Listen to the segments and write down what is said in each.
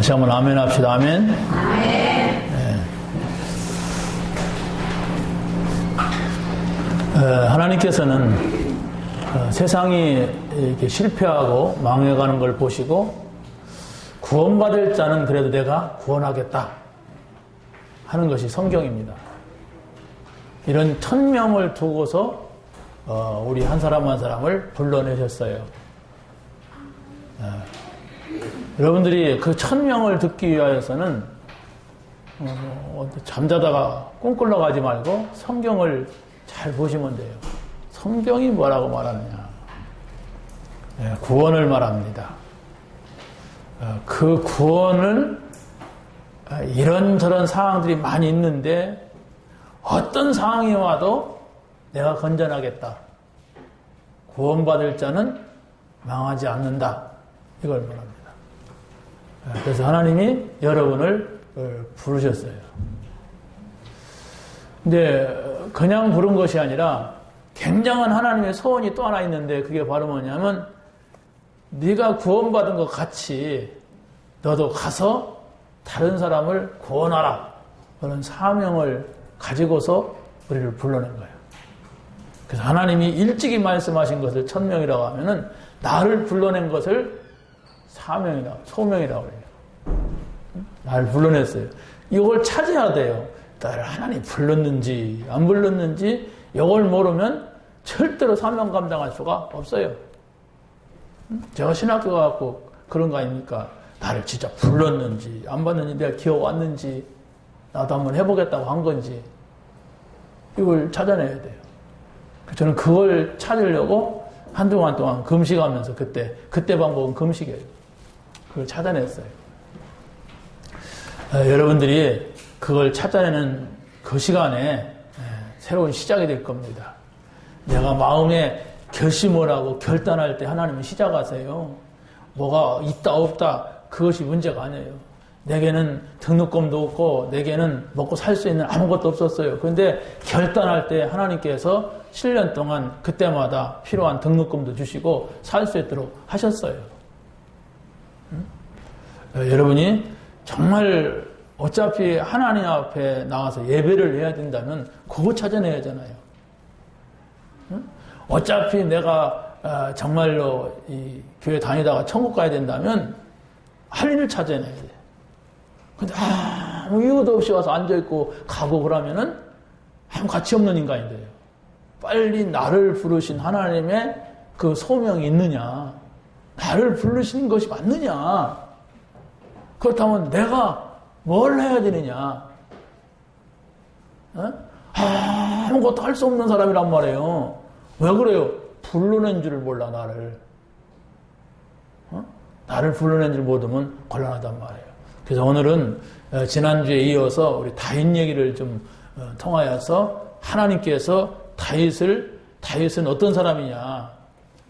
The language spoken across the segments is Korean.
다시 한번 아멘 합시다. 아멘. 네. 하나님께서는 세상이 이렇게 실패하고 망해가는 걸 보시고 구원받을 자는 그래도 내가 구원하겠다 하는 것이 성경입니다. 이런 1000명을 두고서 우리 한 사람 한 사람을 불러내셨어요. 여러분들이 그 1000명을 듣기 위하여서는 잠자다가 꿈 꾸러 가지 말고 성경을 잘 보시면 돼요. 성경이 뭐라고 말하느냐. 구원을 말합니다. 그 구원은 이런저런 상황들이 많이 있는데 어떤 상황이 와도 내가 건전하겠다. 구원받을 자는 망하지 않는다. 이걸 말합니다. 그래서 하나님이 여러분을 부르셨어요. 근데 그냥 부른 것이 아니라 굉장한 하나님의 소원이 또 하나 있는데 그게 바로 뭐냐면 네가 구원받은 것 같이 너도 가서 다른 사람을 구원하라. 그런 사명을 가지고서 우리를 불러낸 거예요. 그래서 하나님이 일찍이 말씀하신 것을 1000명이라고 하면은 나를 불러낸 것을 소명이라고 해요. 나를 불러냈어요. 이걸 찾아야 돼요. 나를 하나님 불렀는지 안 불렀는지 이걸 모르면 절대로 사명 감당할 수가 없어요. 제가 신학교 가고 그런 거 아닙니까? 나를 진짜 불렀는지 안 봤는지 내가 기억 왔는지 나도 한번 해보겠다고 한 건지 이걸 찾아내야 돼요. 저는 그걸 찾으려고 한동안 동안 금식하면서 그때 방법은 금식이에요. 그걸 찾아냈어요. 여러분들이 그걸 찾아내는 그 시간에 새로운 시작이 될 겁니다. 내가 마음에 결심을 하고 결단할 때 하나님이 시작하세요. 뭐가 있다 없다 그것이 문제가 아니에요. 내게는 등록금도 없고 내게는 먹고 살 수 있는 아무것도 없었어요. 그런데 결단할 때 하나님께서 7년 동안 그때마다 필요한 등록금도 주시고 살 수 있도록 하셨어요. 여러분이 정말 어차피 하나님 앞에 나와서 예배를 해야 된다면 그거 찾아내야 하잖아요. 어차피 내가 정말로 이 교회 다니다가 천국 가야 된다면 할 일을 찾아내야 돼. 근데 아무 이유도 없이 와서 앉아있고 가고 그러면은 아무 가치 없는 인간이 돼요. 빨리 나를 부르신 하나님의 그 소명이 있느냐, 나를 부르신 것이 맞느냐, 그렇다면 내가 뭘 해야 되느냐. 아무것도 할 수 없는 사람이란 말이에요. 왜 그래요? 불러낸 줄을 몰라, 나를. 나를 불러낸 줄 모르면 곤란하단 말이에요. 그래서 오늘은 지난주에 이어서 우리 다윗 얘기를 좀 통하여서 하나님께서 다윗은 어떤 사람이냐,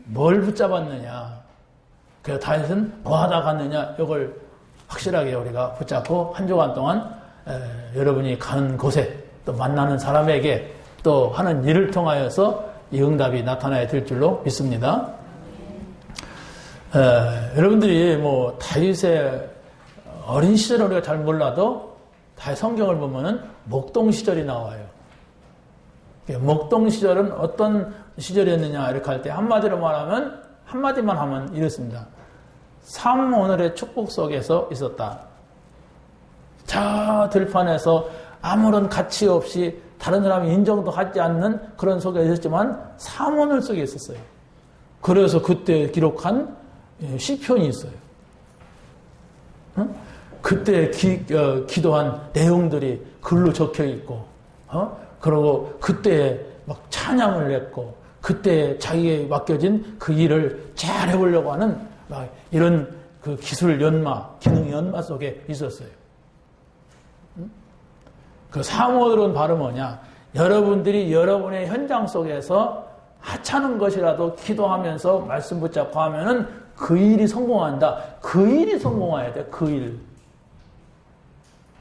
뭘 붙잡았느냐, 그래서 다윗은 뭐 하다 갔느냐, 이걸 확실하게 우리가 붙잡고 한 주간 동안 여러분이 가는 곳에 또 만나는 사람에게 또 하는 일을 통하여서 이 응답이 나타나야 될 줄로 믿습니다. 여러분들이 뭐 다윗의 어린 시절을 우리가 잘 몰라도 다윗 성경을 보면은 목동 시절이 나와요. 목동 시절은 어떤 시절이었느냐 이렇게 할 때 한마디만 하면 이렇습니다. 삶 오늘의 축복 속에서 있었다. 저 들판에서 아무런 가치 없이 다른 사람이 인정도 하지 않는 그런 속에 있었지만 삶 오늘 속에 있었어요. 그래서 그때 기록한 시편이 있어요. 그때 기도한 내용들이 글로 적혀 있고, 그리고 그때 막 찬양을 했고, 그때 자기에게 맡겨진 그 일을 잘 해보려고 하는 막 이런 그 기술 연마, 기능 연마 속에 있었어요. 그 사모들은 바로 뭐냐? 여러분들이 여러분의 현장 속에서 하찮은 것이라도 기도하면서 말씀 붙잡고 하면은 그 일이 성공한다. 그 일이 성공해야 돼, 그 일.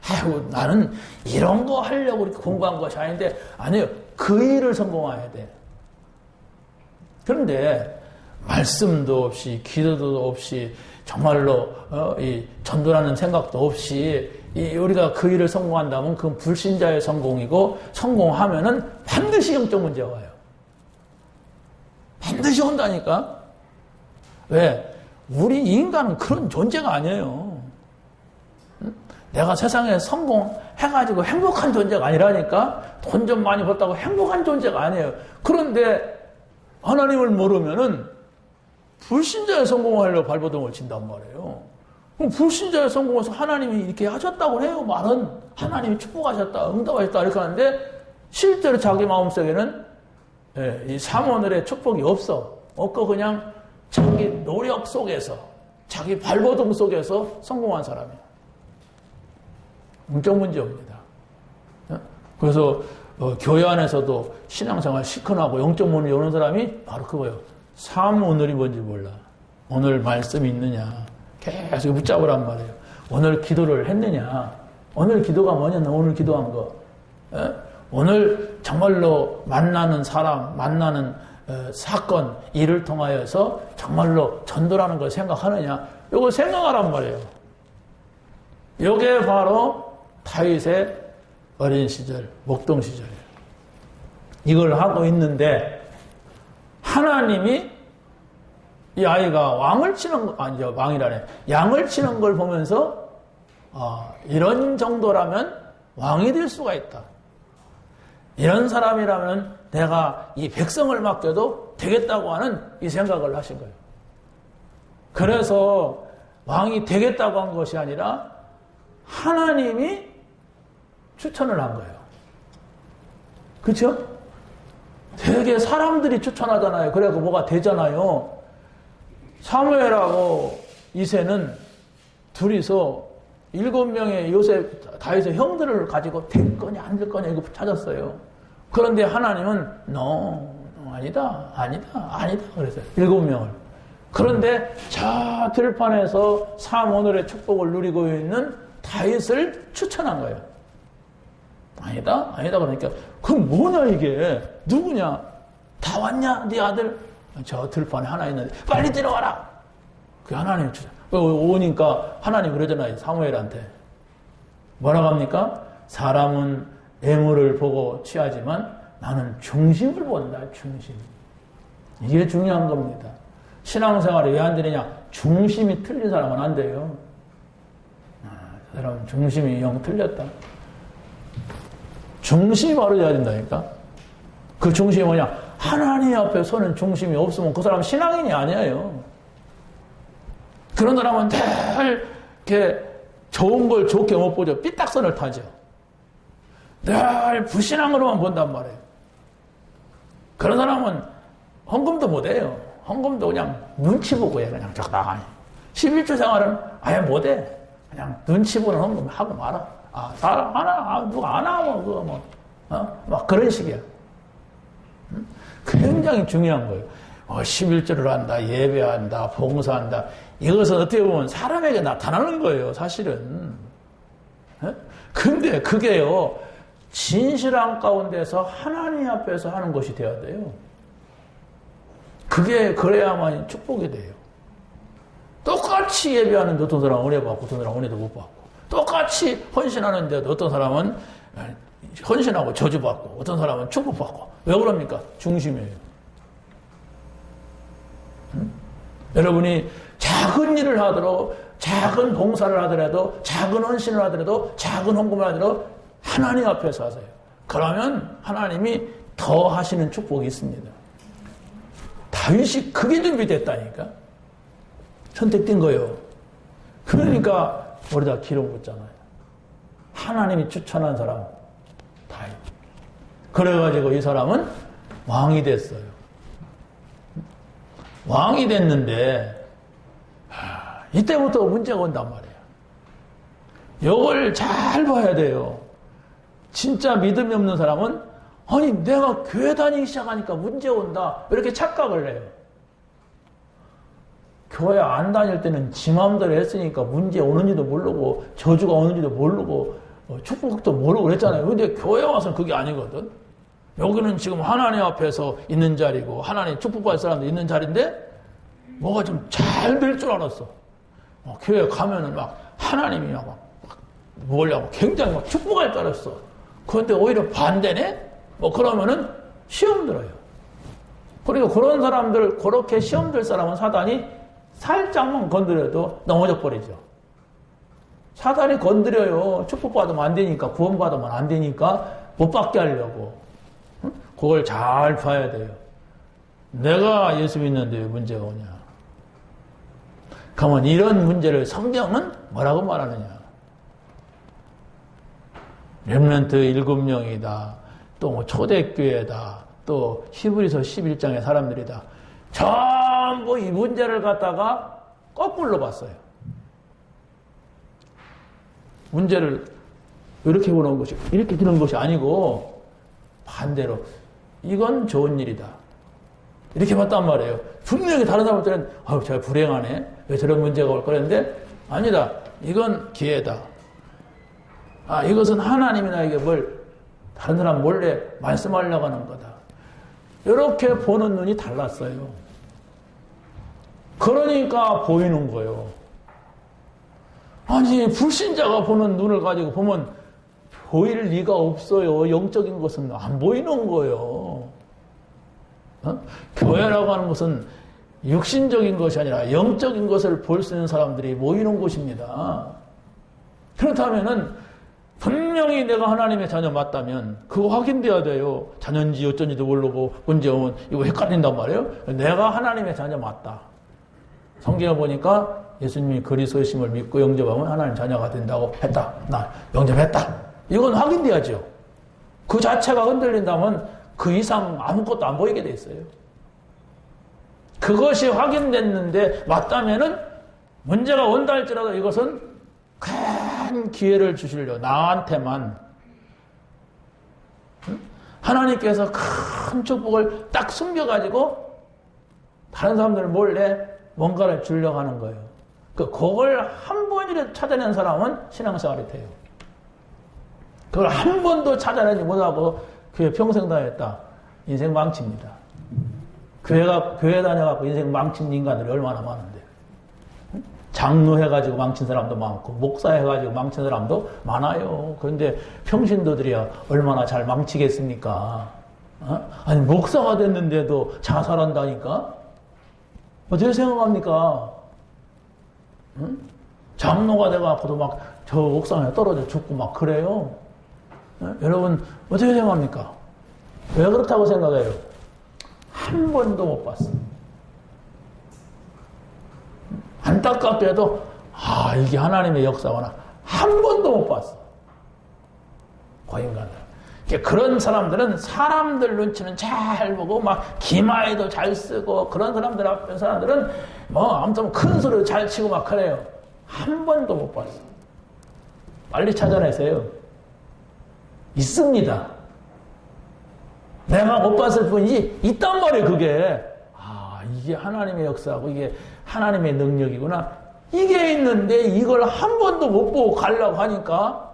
아이고, 나는 이런 거 하려고 이렇게 공부한 것이 아닌데, 아니에요. 그 일을 성공해야 돼. 그런데, 말씀도 없이, 기도도 없이, 정말로 이 전도라는 생각도 없이 우리가 그 일을 성공한다면 그건 불신자의 성공이고 성공하면은 반드시 영적 문제가 와요. 반드시 온다니까. 왜? 우리 인간은 그런 존재가 아니에요. 내가 세상에 성공해가지고 행복한 존재가 아니라니까. 돈 좀 많이 벌다고 행복한 존재가 아니에요. 그런데 하나님을 모르면은 불신자의 성공하려고 발버둥을 친단 말이에요. 그럼 불신자의 성공해서 하나님이 이렇게 하셨다고 해요. 말은 하나님이 축복하셨다, 응답하셨다 이렇게 하는데 실제로 자기 마음속에는 이 삼원을의 축복이 없고 그냥 자기 노력 속에서 자기 발버둥 속에서 성공한 사람이에요. 영적 문제입니다. 그래서 교회 안에서도 신앙생활 시큰하고 영적 문제 오는 사람이 바로 그거예요. 삼오늘이 뭔지 몰라. 오늘 말씀이 있느냐. 계속 붙잡으란 말이에요. 오늘 기도를 했느냐. 오늘 기도가 뭐냐. 오늘 기도한 거. 오늘 정말로 만나는 사람, 만나는 사건, 일을 통하여서 정말로 전도라는 걸 생각하느냐. 이거 생각하란 말이에요. 이게 바로 다윗의 어린 시절, 목동 시절이에요. 이걸 하고 있는데 하나님이 이 아이가 왕을 치는 거, 아니죠, 왕이라네. 양을 치는 걸 보면서 이런 정도라면 왕이 될 수가 있다. 이런 사람이라면 내가 이 백성을 맡겨도 되겠다고 하는 이 생각을 하신 거예요. 그래서 왕이 되겠다고 한 것이 아니라 하나님이 추천을 한 거예요. 그렇죠? 되게 사람들이 추천하잖아요. 그래서 뭐가 되잖아요. 사무엘하고 이새는 둘이서 7명의 요셉, 다윗의 형들을 가지고 될 거냐 안 될 거냐 이거 찾았어요. 그런데 하나님은 아니다 그랬어요. 7명을. 그런데 저 들판에서 삼오늘의 축복을 누리고 있는 다윗을 추천한 거예요. 아니다 그러니까 그럼 뭐냐 이게 누구냐? 다 왔냐 네 아들? 저 들판에 하나 있는데 빨리 데려와라. 그 하나님 추천. 오니까 하나님 그러잖아요. 사무엘한테 뭐라고 합니까? 사람은 외모를 보고 취하지만 나는 중심을 본다. 중심. 이게 중요한 겁니다. 신앙생활에 왜 안 되느냐? 중심이 틀린 사람은 안 돼요. 그 사람은 중심이 영 틀렸다. 중심이 바로 돼야 된다니까. 그 중심이 뭐냐? 하나님 앞에 서는 중심이 없으면 그 사람은 신앙인이 아니에요. 그런 사람은 늘 이렇게 좋은 걸 좋게 못 보죠. 삐딱선을 타죠. 늘 불신앙으로만 본단 말이에요. 그런 사람은 헌금도 못해요. 헌금도 그냥 눈치 보고 해. 그냥 적당히. 11조 생활은 아예 못해. 그냥 눈치 보는 헌금 하고 말아. 사람 하나, 누가 안 하면 그거 뭐, 막 그런 식이야. 굉장히 중요한 거예요. 11조를 한다, 예배한다, 봉사한다. 이것은 어떻게 보면 사람에게 나타나는 거예요, 사실은. 근데 그게요, 진실한 가운데서 하나님 앞에서 하는 것이 되어야 돼요. 그래야만 축복이 돼요. 똑같이 예배하는데 어떤 사람은 은혜 받고, 어떤 사람은 은혜도 못 받고. 똑같이 헌신하는데도 어떤 사람은 헌신하고 저주받고, 어떤 사람은 축복받고. 왜 그럽니까? 중심이에요. 여러분이 작은 일을 하더라도, 작은 봉사를 하더라도, 작은 헌신을 하더라도, 작은 헌금을 하더라도 하나님 앞에서 하세요. 그러면 하나님이 더 하시는 축복이 있습니다. 다윗이 그게 준비됐다니까. 선택된 거예요. 그러니까 우리가 기록 붙잖아요. 하나님이 추천한 사람 다윗. 그래가지고 이 사람은 왕이 됐어요. 왕이 됐는데 이때부터 문제가 온단 말이에요. 이걸 잘 봐야 돼요. 진짜 믿음이 없는 사람은 아니 내가 교회 다니기 시작하니까 문제 온다 이렇게 착각을 해요. 교회 안 다닐 때는 지 마음대로 했으니까 문제 오는지도 모르고 저주가 오는지도 모르고 축복도 모르고 그랬잖아요. 근데 교회 와서는 그게 아니거든. 여기는 지금 하나님 앞에서 있는 자리고 하나님 축복받을 사람도 있는 자리인데 뭐가 좀 잘 될 줄 알았어. 교회 가면은 막 하나님이 막 뭐냐고 굉장히 막 축복할 줄 알았어. 그런데 오히려 반대네? 그러면은 시험 들어요. 그리고 그런 사람들, 그렇게 시험 들 사람은 사단이 살짝만 건드려도 넘어져 버리죠. 사단이 건드려요. 축복받으면 안 되니까, 구원받으면 안 되니까 못 받게 하려고. 그걸 잘 봐야 돼요. 내가 예수 믿는데 왜 문제가 오냐. 그러면 이런 문제를 성경은 뭐라고 말하느냐. 렘넌트 7명이다. 또 초대교회다. 또 히브리서 11장의 사람들이다. 전부 이 문제를 갖다가 거꾸로 봤어요. 문제를 이렇게 보는 것이, 이렇게 드는 것이 아니고 반대로 이건 좋은 일이다. 이렇게 봤단 말이에요. 분명히 다른 사람들은 제가 불행하네. 왜 저런 문제가 올 거랬는데 아니다. 이건 기회다. 이것은 하나님이 나에게 뭘 다른 사람 몰래 말씀하려고 하는 거다. 이렇게 보는 눈이 달랐어요. 그러니까 보이는 거예요. 아니, 불신자가 보는 눈을 가지고 보면 보일 리가 없어요. 영적인 것은 안 보이는 거예요. 교회라고 하는 것은 육신적인 것이 아니라 영적인 것을 볼 수 있는 사람들이 모이는 곳입니다. 그렇다면은 분명히 내가 하나님의 자녀 맞다면 그거 확인돼야 돼요. 자녀인지 어쩐지도 모르고 문제 오면 이거 헷갈린단 말이에요. 내가 하나님의 자녀 맞다. 성경에 보니까 예수님이 그리스도이심을 믿고 영접하면 하나님 자녀가 된다고 했다. 나 영접했다. 이건 확인돼야죠. 그 자체가 흔들린다면 그 이상 아무것도 안 보이게 돼 있어요. 그것이 확인됐는데 맞다면은 문제가 온다 할지라도 이것은 큰 기회를 주시려 나한테만 하나님께서 큰 축복을 딱 숨겨가지고 다른 사람들 몰래 뭔가를 주려고 하는 거예요. 그걸 한 번이라도 찾아낸 사람은 신앙생활이 돼요. 그걸 한 번도 찾아내지 못하고 교회 평생 다녔다. 인생 망칩니다. 교회 다녀갖고 인생 망친 인간들이 얼마나 많은데. 장로 해가지고 망친 사람도 많고, 목사 해가지고 망친 사람도 많아요. 그런데 평신도들이야 얼마나 잘 망치겠습니까? 아니, 목사가 됐는데도 자살한다니까? 어떻게 생각합니까? 장로가 돼갖고도 막 저 옥상에 떨어져 죽고 막 그래요. 여러분, 어떻게 생각합니까? 왜 그렇다고 생각해요? 한 번도 못 봤어. 안타깝게도, 이게 하나님의 역사구나. 한 번도 못 봤어. 그 인간들. 그런 사람들은 사람들 눈치는 잘 보고, 막, 기마에도 잘 쓰고, 그런 사람들 앞에 사람들은, 아무튼 큰 소리를 잘 치고 막 그래요. 한 번도 못 봤어. 빨리 찾아내세요. 있습니다. 내가 못 봤을 뿐이지, 있단 말이에요, 그게. 이게 하나님의 역사고, 이게 하나님의 능력이구나. 이게 있는데, 이걸 한 번도 못 보고 가려고 하니까,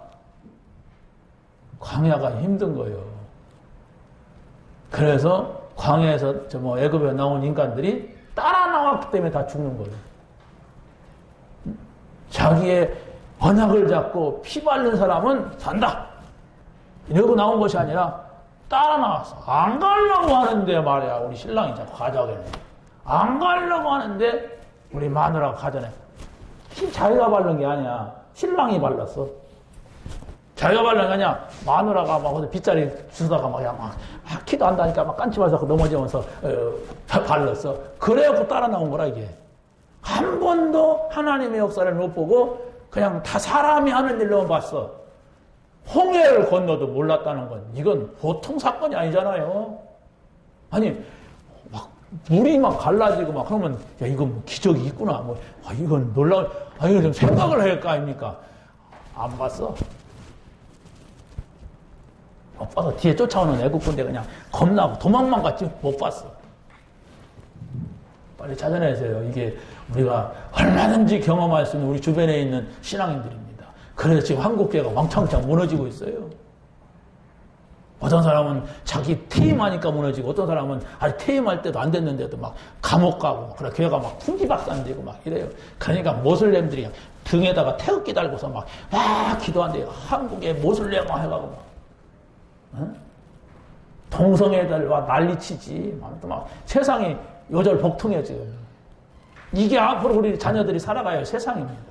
광야가 힘든 거예요. 그래서, 광야에서, 애굽에 나온 인간들이 따라 나왔기 때문에 다 죽는 거예요. 자기의 언약을 잡고 피 바른 사람은 산다. 이러고 나온 것이 아니라, 따라 나왔어. 안 가려고 하는데 말이야. 우리 신랑이 자꾸 가자고 했네. 안 가려고 하는데 우리 마누라가 가자네. 자기가 바른 게 아니야. 신랑이 발랐어. 자기가 바른 게 아니야. 마누라가 막 빗자리 주다가 막 키도 한다니까 막 깐치면서 넘어지면서 발랐어. 그래갖고 따라 나온 거라 이게. 한 번도 하나님의 역사를 못 보고 그냥 다 사람이 하는 일로만 봤어. 홍해를 건너도 몰랐다는 건 이건 보통 사건이 아니잖아요. 아니 막 물이 막 갈라지고 막 그러면 야 이건 뭐 기적이 있구나. 이건 놀라운. 이건 좀 생각을 해야 할 거 아닙니까? 안 봤어. 못 봐서 뒤에 쫓아오는 애국군대 그냥 겁나고 도망만 갔지 못 봤어. 빨리 찾아내세요. 이게 우리가 얼마든지 경험할 수 있는 우리 주변에 있는 신앙인들입니다. 그래서 지금 한국교회가 왕창왕창 무너지고 있어요. 어떤 사람은 자기 퇴임하니까 무너지고, 어떤 사람은 아직 퇴임할 때도 안 됐는데도 막 감옥 가고, 그래 교회가 막 풍지박산되고 막 이래요. 그러니까 모슬렘들이 등에다가 태극기 달고서 막 기도한대요. 한국의 모슬렘화 해가고 막, 응? 동성애들과 난리치지. 막 세상이 요절 복통해져요. 이게 앞으로 우리 자녀들이 살아가야 할 세상입니다.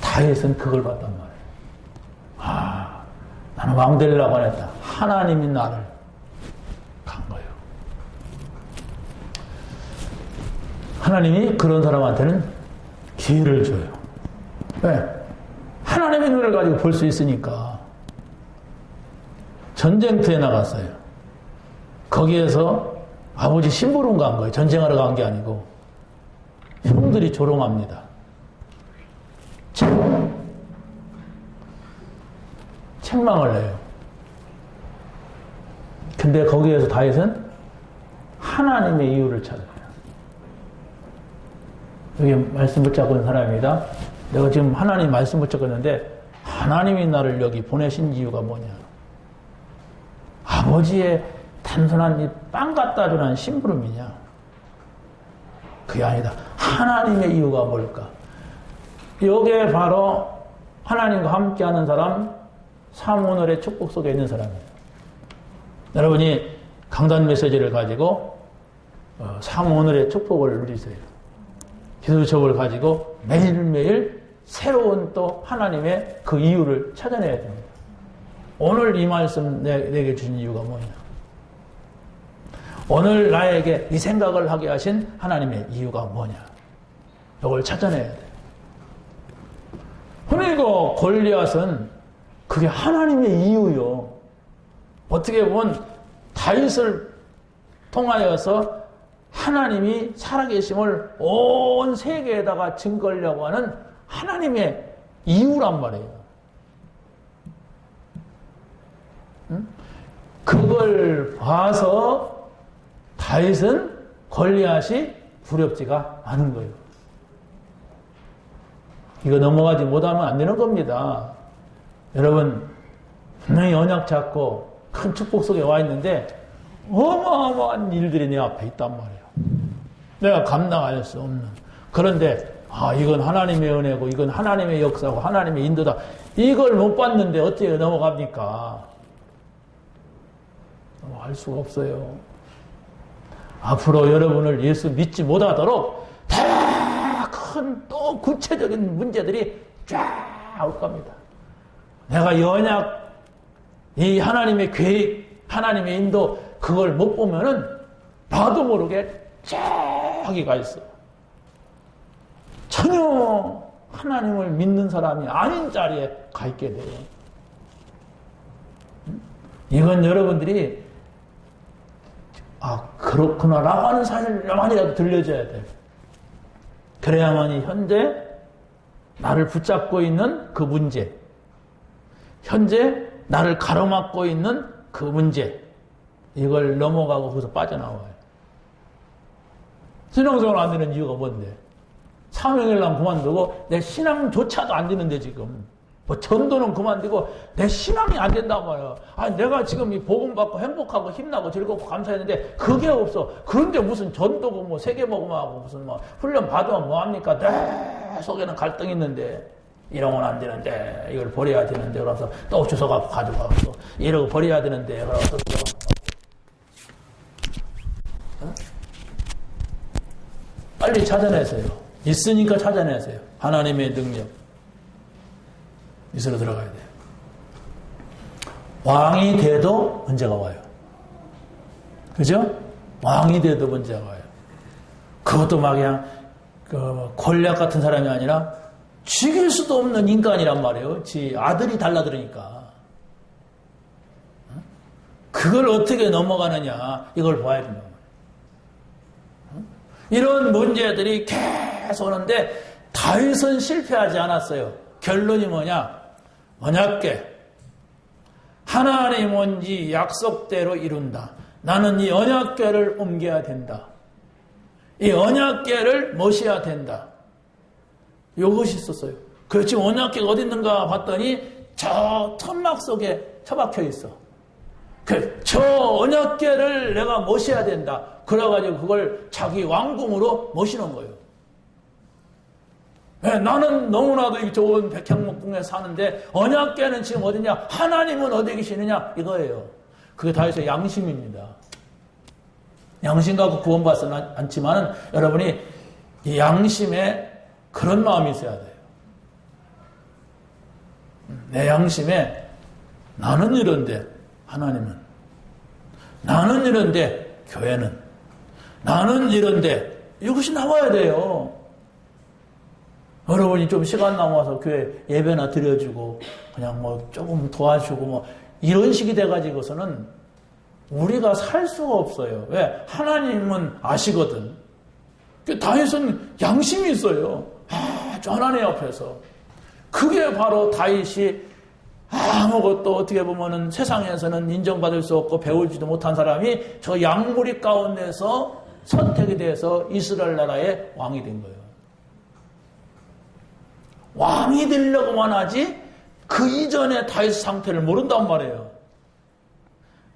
다윗은 그걸 봤단 말이에요. 나는 왕 되려고 안 했다. 하나님이 나를 간 거예요. 하나님이 그런 사람한테는 기회를 줘요. 왜? 하나님의 눈을 가지고 볼 수 있으니까. 전쟁터에 나갔어요. 거기에서 아버지 심부름 간 거예요. 전쟁하러 간 게 아니고. 형들이 조롱합니다. 책망을 해요. 근데 거기에서 다윗은 하나님의 이유를 찾아요. 여기 말씀 붙잡고 있는 사람입니다. 내가 지금 하나님 말씀 붙잡고 있는데 하나님이 나를 여기 보내신 이유가 뭐냐? 아버지의 단순한 이 빵 갖다 주는 심부름이냐? 그게 아니다. 하나님의 이유가 뭘까? 여기에 바로 하나님과 함께하는 사람, 사모늘의 축복 속에 있는 사람이에요. 여러분이 강단 메시지를 가지고 사모늘의 축복을 누리세요. 기도수첩을 가지고 매일매일 새로운 또 하나님의 그 이유를 찾아내야 됩니다. 오늘 이 말씀 내게 주신 이유가 뭐냐? 오늘 나에게 이 생각을 하게 하신 하나님의 이유가 뭐냐? 이걸 찾아내야 돼요. 그리고 골리앗은 그게 하나님의 이유요. 어떻게 보면 다윗을 통하여서 하나님이 살아계심을 온 세계에다가 증거하려고 하는 하나님의 이유란 말이에요. 그걸 봐서 다윗은 골리앗이 두렵지가 않은 거예요. 이거 넘어가지 못하면 안 되는 겁니다. 여러분, 분명히 언약 잡고 큰 축복 속에 와 있는데 어마어마한 일들이 내 앞에 있단 말이에요. 내가 감당할 수 없는. 그런데 이건 하나님의 은혜고 이건 하나님의 역사고 하나님의 인도다. 이걸 못 봤는데 어떻게 넘어갑니까? 넘어갈 수가 없어요. 앞으로 여러분을 예수 믿지 못하도록 다 큰 또 구체적인 문제들이 쫙 올 겁니다. 내가 이 언약, 이 하나님의 계획, 하나님의 인도 그걸 못 보면은 나도 모르게 저기 가 있어요. 전혀 하나님을 믿는 사람이 아닌 자리에 가 있게 돼요. 이건 여러분들이 그렇구나라고 하는 사실만이라도 들려줘야 돼요. 그래야만이 현재 나를 붙잡고 있는 그 문제, 현재 나를 가로막고 있는 그 문제, 이걸 넘어가고 거기서 빠져나와요. 신앙생활 안 되는 이유가 뭔데? 사명일랑 그만두고 내 신앙조차도 안 되는데 지금 뭐 전도는 그만두고 내 신앙이 안 된단 말이야. 내가 지금 이 복음 받고 행복하고 힘나고 즐겁고 감사했는데 그게 없어. 그런데 무슨 전도고 뭐 세계복음하고 무슨 뭐 훈련 받으면 뭐합니까? 내 속에는 갈등이 있는데 이런 건 안 되는데 이걸 버려야 되는데 그래서 또 주워 갖고 가져가고 또 이러고 버려야 되는데 그래서 또 빨리 찾아내세요. 있으니까 찾아내세요. 하나님의 능력. 이스로 들어가야 돼요. 왕이 돼도 문제가 와요. 그죠? 왕이 돼도 문제가 와요. 그것도 막 그냥 골리앗 같은 사람이 아니라 죽일 수도 없는 인간이란 말이에요. 지 아들이 달라들으니까. 그걸 어떻게 넘어가느냐 이걸 봐야 된다. 이런 문제들이 계속 오는데 다윗은 실패하지 않았어요. 결론이 뭐냐? 언약궤. 하나님은 이 약속대로 이룬다. 나는 이 언약궤를 옮겨야 된다. 이 언약궤를 모셔야 된다. 이것이 있었어요. 그래서 지금 언약궤가 어디 있는가 봤더니 저 천막 속에 처박혀 있어. 저 언약궤를 내가 모셔야 된다. 그래가지고 그걸 자기 왕궁으로 모시는 거예요. 네, 나는 너무나도 좋은 백향목궁에 사는데 언약궤는 지금 어디냐? 하나님은 어디 계시느냐? 이거예요. 그게 다윗의 양심입니다. 양심 갖고 구원받지는 않지만 여러분이 이 양심에 그런 마음이 있어야 돼요. 내 양심에 나는 이런데 하나님은, 나는 이런데 교회는, 나는 이런데 이것이 나와야 돼요. 여러분이 좀 시간 남아서 교회 예배나 드려주고 그냥 뭐 조금 도와주고 뭐 이런 식이 돼가지고서는 우리가 살 수가 없어요. 왜? 하나님은 아시거든. 다윗은 양심이 있어요. 아주 하나님 앞에서. 그게 바로 다윗이 아무것도 어떻게 보면은 세상에서는 인정받을 수 없고 배우지도 못한 사람이 저 양무리 가운데서 선택이 돼서 이스라엘 나라의 왕이 된 거예요. 왕이 되려고만 하지 그 이전의 다윗 상태를 모른단 말이에요.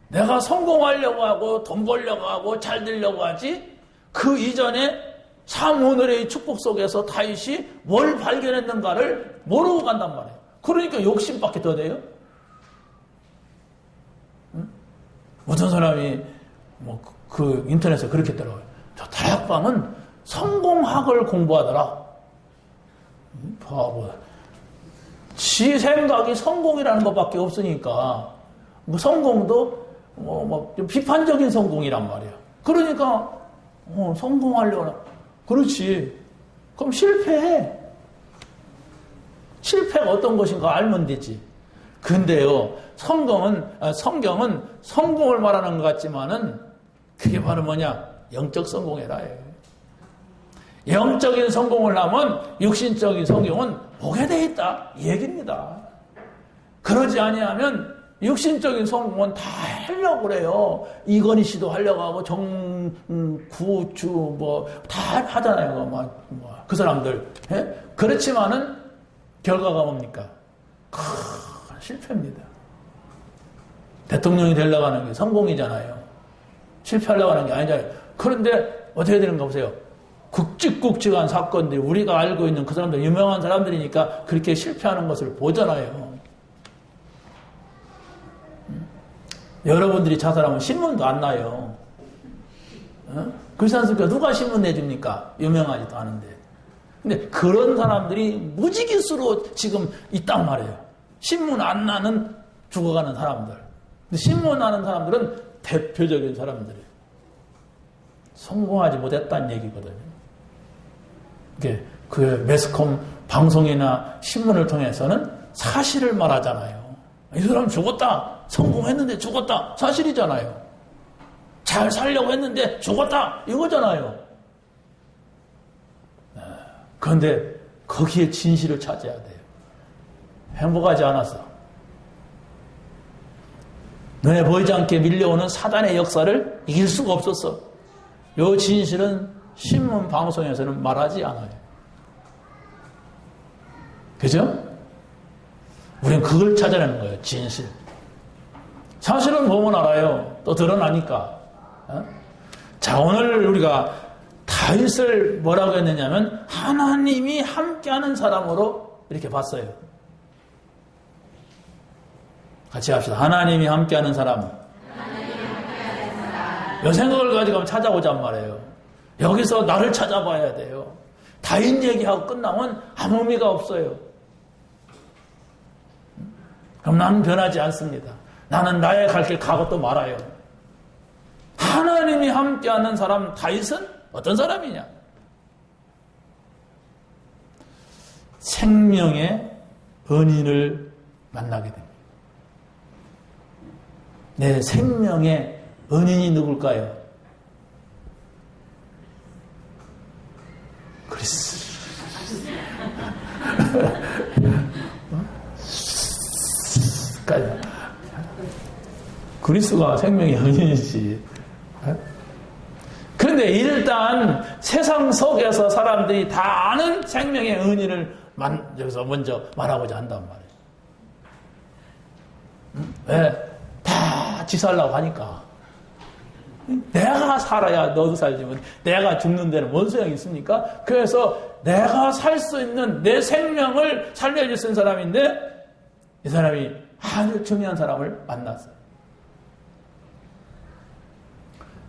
내가 성공하려고 하고 돈 벌려고 하고 잘 되려고 하지 그 이전에 삼오늘의 축복 속에서 다윗이 뭘 발견했는가를 모르고 간단 말이에요. 그러니까 욕심밖에 더 돼요. 응? 어떤 사람이 그 인터넷에 그렇게 했더라고요. 저 다락방은 성공학을 공부하더라. 바보. 지 생각이 성공이라는 것밖에 없으니까 성공도 좀 비판적인 성공이란 말이야. 그러니까 성공하려고 그렇지. 그럼 실패해. 실패가 어떤 것인가 알면 되지. 근데요, 성경은 성공을 말하는 것 같지만은 그게 바로 뭐냐? 영적 성공이라 해요. 영적인 성공을 하면 육신적인 성공은 보게 돼 있다. 이 얘기입니다. 그러지 아니하면 육신적인 성공은 다 하려고 그래요. 이건희 씨도 하려고 하고 정구주 다 하잖아요. 그 사람들. 예? 그렇지만은 결과가 뭡니까? 실패입니다. 대통령이 되려고 하는 게 성공이잖아요. 실패하려고 하는 게 아니잖아요. 그런데 어떻게 되는가 보세요. 굵직굵직한 사건들이 우리가 알고 있는 그 사람들 유명한 사람들이니까 그렇게 실패하는 것을 보잖아요. 여러분들이 자살하면 신문도 안 나요. 그렇지 않습니까? 누가 신문 내줍니까? 유명하지도 않은데. 근데 그런 사람들이 무지기수로 지금 있단 말이에요. 신문 안 나는 죽어가는 사람들. 근데 신문 나는 사람들은 대표적인 사람들이에요. 성공하지 못했다는 얘기거든요. 그 매스컴 방송이나 신문을 통해서는 사실을 말하잖아요. 이 사람 죽었다. 성공했는데 죽었다. 사실이잖아요. 잘 살려고 했는데 죽었다. 이거잖아요. 그런데 거기에 진실을 찾아야 돼요. 행복하지 않아서. 눈에 보이지 않게 밀려오는 사단의 역사를 이길 수가 없었어. 이 진실은 신문 방송에서는 말하지 않아요. 그죠? 우리는 그걸 찾아내는 거예요. 진실. 사실은 보면 알아요. 또 드러나니까. 자, 오늘 우리가 다윗을 뭐라고 했느냐면 하나님이 함께하는 사람으로 이렇게 봤어요. 같이 합시다. 하나님이 함께하는 사람. 이 생각을 가지고 한번 찾아보잔 말이에요. 여기서 나를 찾아봐야 돼요. 다윗 얘기하고 끝나면 아무 의미가 없어요. 그럼 나는 변하지 않습니다. 나는 나의 갈 길 가고 또 말아요. 하나님이 함께하는 사람 다윗은 어떤 사람이냐? 생명의 은인을 만나게 됩니다. 내 생명의 은인이 누굴까요? 그리스. 그리스가 생명의 은인이지. 그런데 일단 세상 속에서 사람들이 다 아는 생명의 은인을 여기서 먼저 말하고자 한단 말이에요. 왜? 다 지 살라고 하니까. 내가 살아야 너도 살지. 내가 죽는 데는 뭔 소용이 있습니까? 그래서 내가 살 수 있는 내 생명을 살려줄 수 있는 사람인데 이 사람이 아주 중요한 사람을 만났어요.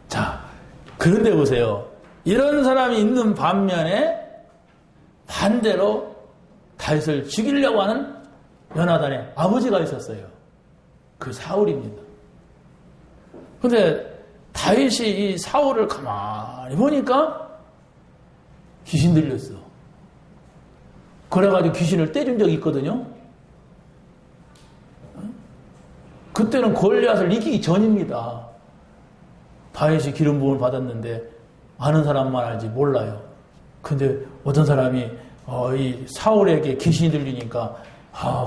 자, 그런데 보세요. 이런 사람이 있는 반면에 반대로 다윗을 죽이려고 하는 요나단의 아버지가 있었어요. 그 사울입니다. 근데 다윗이 이 사울을 가만히 보니까 귀신 들렸어. 그래가지고 귀신을 때린 적이 있거든요. 그때는 골리앗을 이기기 전입니다. 다윗이 기름 부음을 받았는데 아는 사람만 알지 몰라요. 근데 어떤 사람이 이 사울에게 귀신이 들리니까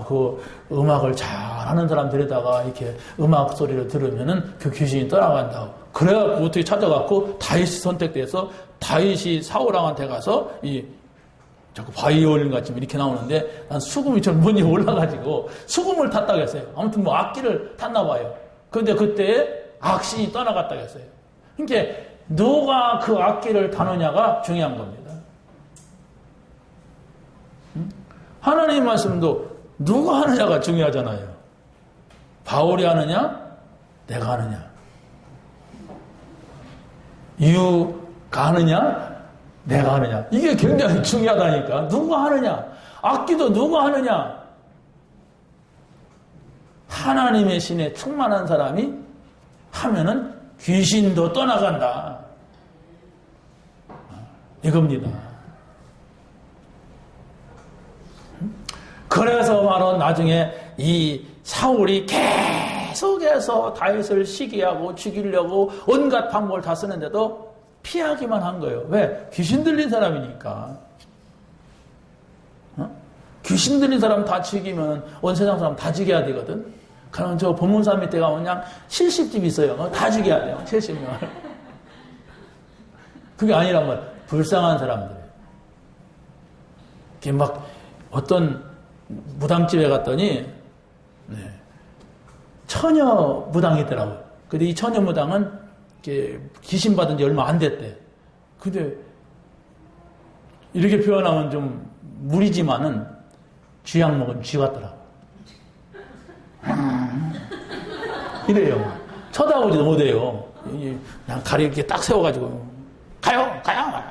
그 음악을 잘하는 사람 데려다가 이렇게 음악 소리를 들으면은 그 귀신이 떠나간다고. 그래갖고 어떻게 찾아갖고 다윗이 선택돼서 다윗이 사울왕한테 가서 자꾸 바이올린 같이 이렇게 나오는데 난 수금이 좀 먼저 올라가지고 수금을 탔다고 했어요. 아무튼 뭐 악기를 탔나 봐요. 그런데 그때 악신이 떠나갔다고 했어요. 그러니까 누가 그 악기를 타느냐가 중요한 겁니다. 하나님 말씀도 누가 하느냐가 중요하잖아요. 바울이 하느냐? 내가 하느냐? 유가 하느냐? 내가 하느냐? 이게 굉장히 중요하다니까. 누가 하느냐? 악기도 누가 하느냐? 하나님의 신에 충만한 사람이 하면은 귀신도 떠나간다. 이겁니다. 그래서 바로 나중에 이 사울이 계속해서 다윗을 시기하고 죽이려고 온갖 방법을 다 쓰는데도 피하기만 한 거예요. 왜? 귀신 들린 사람이니까. 귀신 들린 사람 다 죽이면 온 세상 사람 다 죽여야 되거든. 그러면 저 법문사 밑에 가면 그냥 70집 있어요. 다 죽여야 돼요. 70명. 그게 아니란 말이에요. 불쌍한 사람들. 이게 막 어떤 무당집에 갔더니 처녀 무당이 있더라고요. 근데 이 처녀 무당은 귀신 받은 지 얼마 안 됐대. 근데 이렇게 표현하면 좀 무리지만은 쥐약 먹은 쥐 같더라. 이래요. 쳐다보지도 못해요. 그냥 다리 이렇게 딱 세워가지고 가요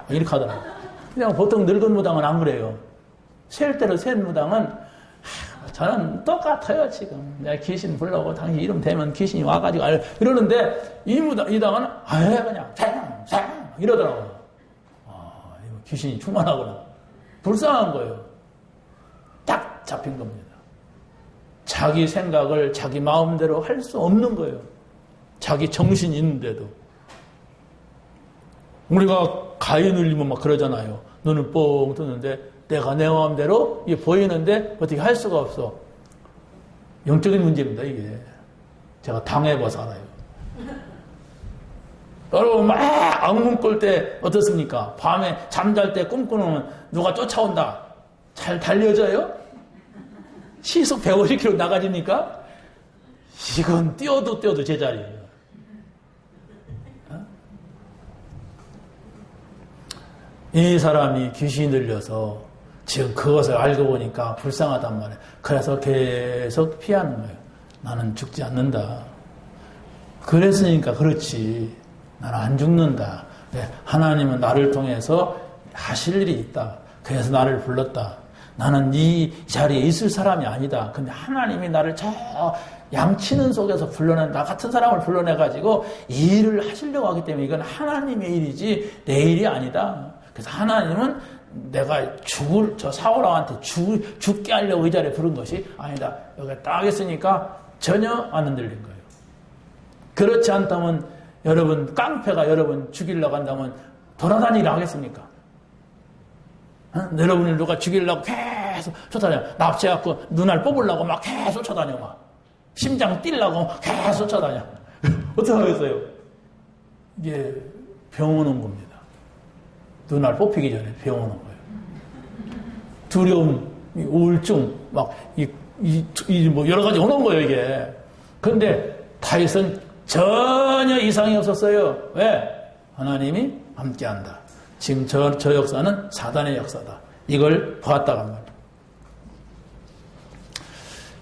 이렇게 하더라고. 그냥 보통 늙은 무당은 안 그래요. 셀 대로 센 무당은 저는 똑같아요 지금. 내가 귀신 불러고 당신 이름 대면 귀신이 와가지고 이러는데 이 당은 그냥 생 이러더라고요. 이거 귀신이 충만하구나. 불쌍한 거예요. 딱 잡힌 겁니다. 자기 생각을 자기 마음대로 할 수 없는 거예요. 자기 정신이 있는데도. 우리가 가위 눌리면 막 그러잖아요. 눈을 뻥 뜨는데 내가 내 마음대로 이게 보이는데 어떻게 할 수가 없어. 영적인 문제입니다, 이게. 제가 당해봐서 알아요. 여러분, 막 악몽 꿀 때 어떻습니까? 밤에 잠잘 때 꿈꾸면 누가 쫓아온다. 잘 달려져요? 시속 150km 나가집니까? 이건 뛰어도 제자리예요. 이 사람이 귀신이 들려서 지금 그것을 알고 보니까 불쌍하단 말이에요. 그래서 계속 피하는 거예요. 나는 죽지 않는다. 그랬으니까 그렇지. 나는 안 죽는다. 네, 하나님은 나를 통해서 하실 일이 있다. 그래서 나를 불렀다. 나는 이 자리에 있을 사람이 아니다. 근데 하나님이 나를 저 양치는 속에서 불러낸 나 같은 사람을 불러내가지고 이 일을 하시려고 하기 때문에 이건 하나님의 일이지 내 일이 아니다. 그래서 하나님은 내가 저 사울왕한테 죽게 하려고 이 자리에 부른 것이 아니다. 여기 딱 있으니까 전혀 안 흔들린 거예요. 그렇지 않다면 여러분 깡패가 여러분 죽이려고 한다면 돌아다니려 하겠습니까? 여러분을 누가 죽이려고 계속 쫓아다녀. 납치해갖고 눈알 뽑으려고 막 계속 쫓아다녀. 막 심장 뛰려고 계속 쫓아다녀. 어떻게 하겠어요? 이게 병원 온 겁니다. 눈알 뽑히기 전에 병원 온 거예요. 두려움 우울증, 뭐 여러 가지 오는 거예요, 이게. 그런데 다윗은 전혀 이상이 없었어요. 왜? 하나님이 함께한다. 지금 저 역사는 사단의 역사다. 이걸 보았다간 말이에요.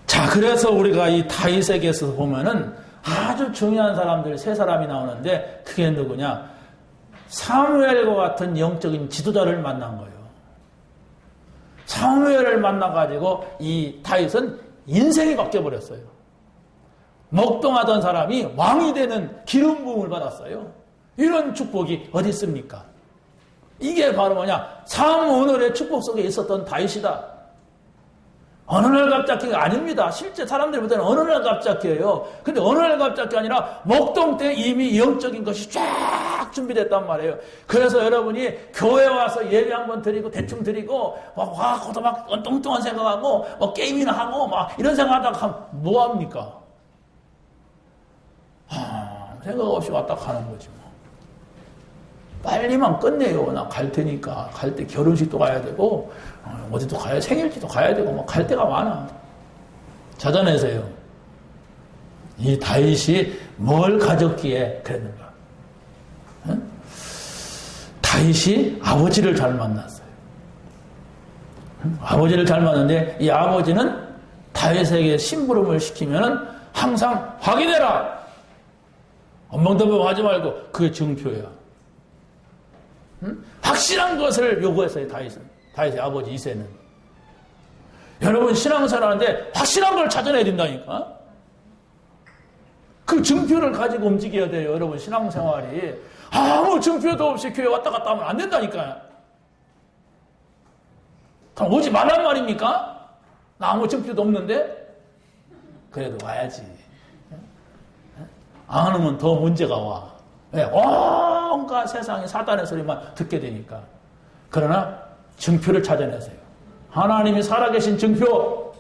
자, 그래서 우리가 이 다윗에게서 보면은 아주 중요한 사람들 세 사람이 나오는데 그게 누구냐? 사무엘과 같은 영적인 지도자를 만난 거예요. 사무엘을 만나가지고 이 다윗은 인생이 바뀌어버렸어요. 먹동하던 사람이 왕이 되는 기름 부음을 받았어요. 이런 축복이 어디 있습니까? 이게 바로 뭐냐? 사무엘의 축복 속에 있었던 다윗이다. 어느 날 갑자기가 아닙니다. 실제 사람들이 볼 때는 어느 날 갑자기예요. 근데 어느 날 갑자기 아니라 먹동 때 이미 영적인 것이 쫙 준비됐단 말이에요. 그래서 여러분이 교회 와서 예배 한번 드리고 대충 드리고 거기서 막 엉뚱한 생각하고 뭐 게임이나 하고 막 이런 생각하다가 하면 뭐합니까? 생각 없이 왔다 가는 거지 뭐. 빨리만 끝내요. 나 갈 테니까. 갈 때 결혼식도 가야 되고 어디도 가야 생일지도 가야 되고 뭐 갈 데가 많아. 찾아내세요. 이 다윗이 뭘 가졌기에 그랬는가? 응? 다윗이 아버지를 잘 만났어요. 응? 아버지를 잘 만났는데 이 아버지는 다윗에게 심부름을 시키면은 항상 확인해라. 엉망덤벙 하지 말고 그게 증표야. 응? 확실한 것을 요구했어요. 다윗의 아버지 이새는. 여러분 신앙생활 하는데 확실한 걸 찾아내야 된다니까. 그 증표를 가지고 움직여야 돼요. 여러분 신앙생활이. 아무 증표도 없이 교회 왔다 갔다 하면 안 된다니까요. 그럼 오지 말란 말입니까? 나 아무 증표도 없는데? 그래도 와야지. 안 오면 더 문제가 와. 왜? 온갖 세상에 사단의 소리만 듣게 되니까. 그러나 증표를 찾아내세요. 하나님이 살아계신 증표,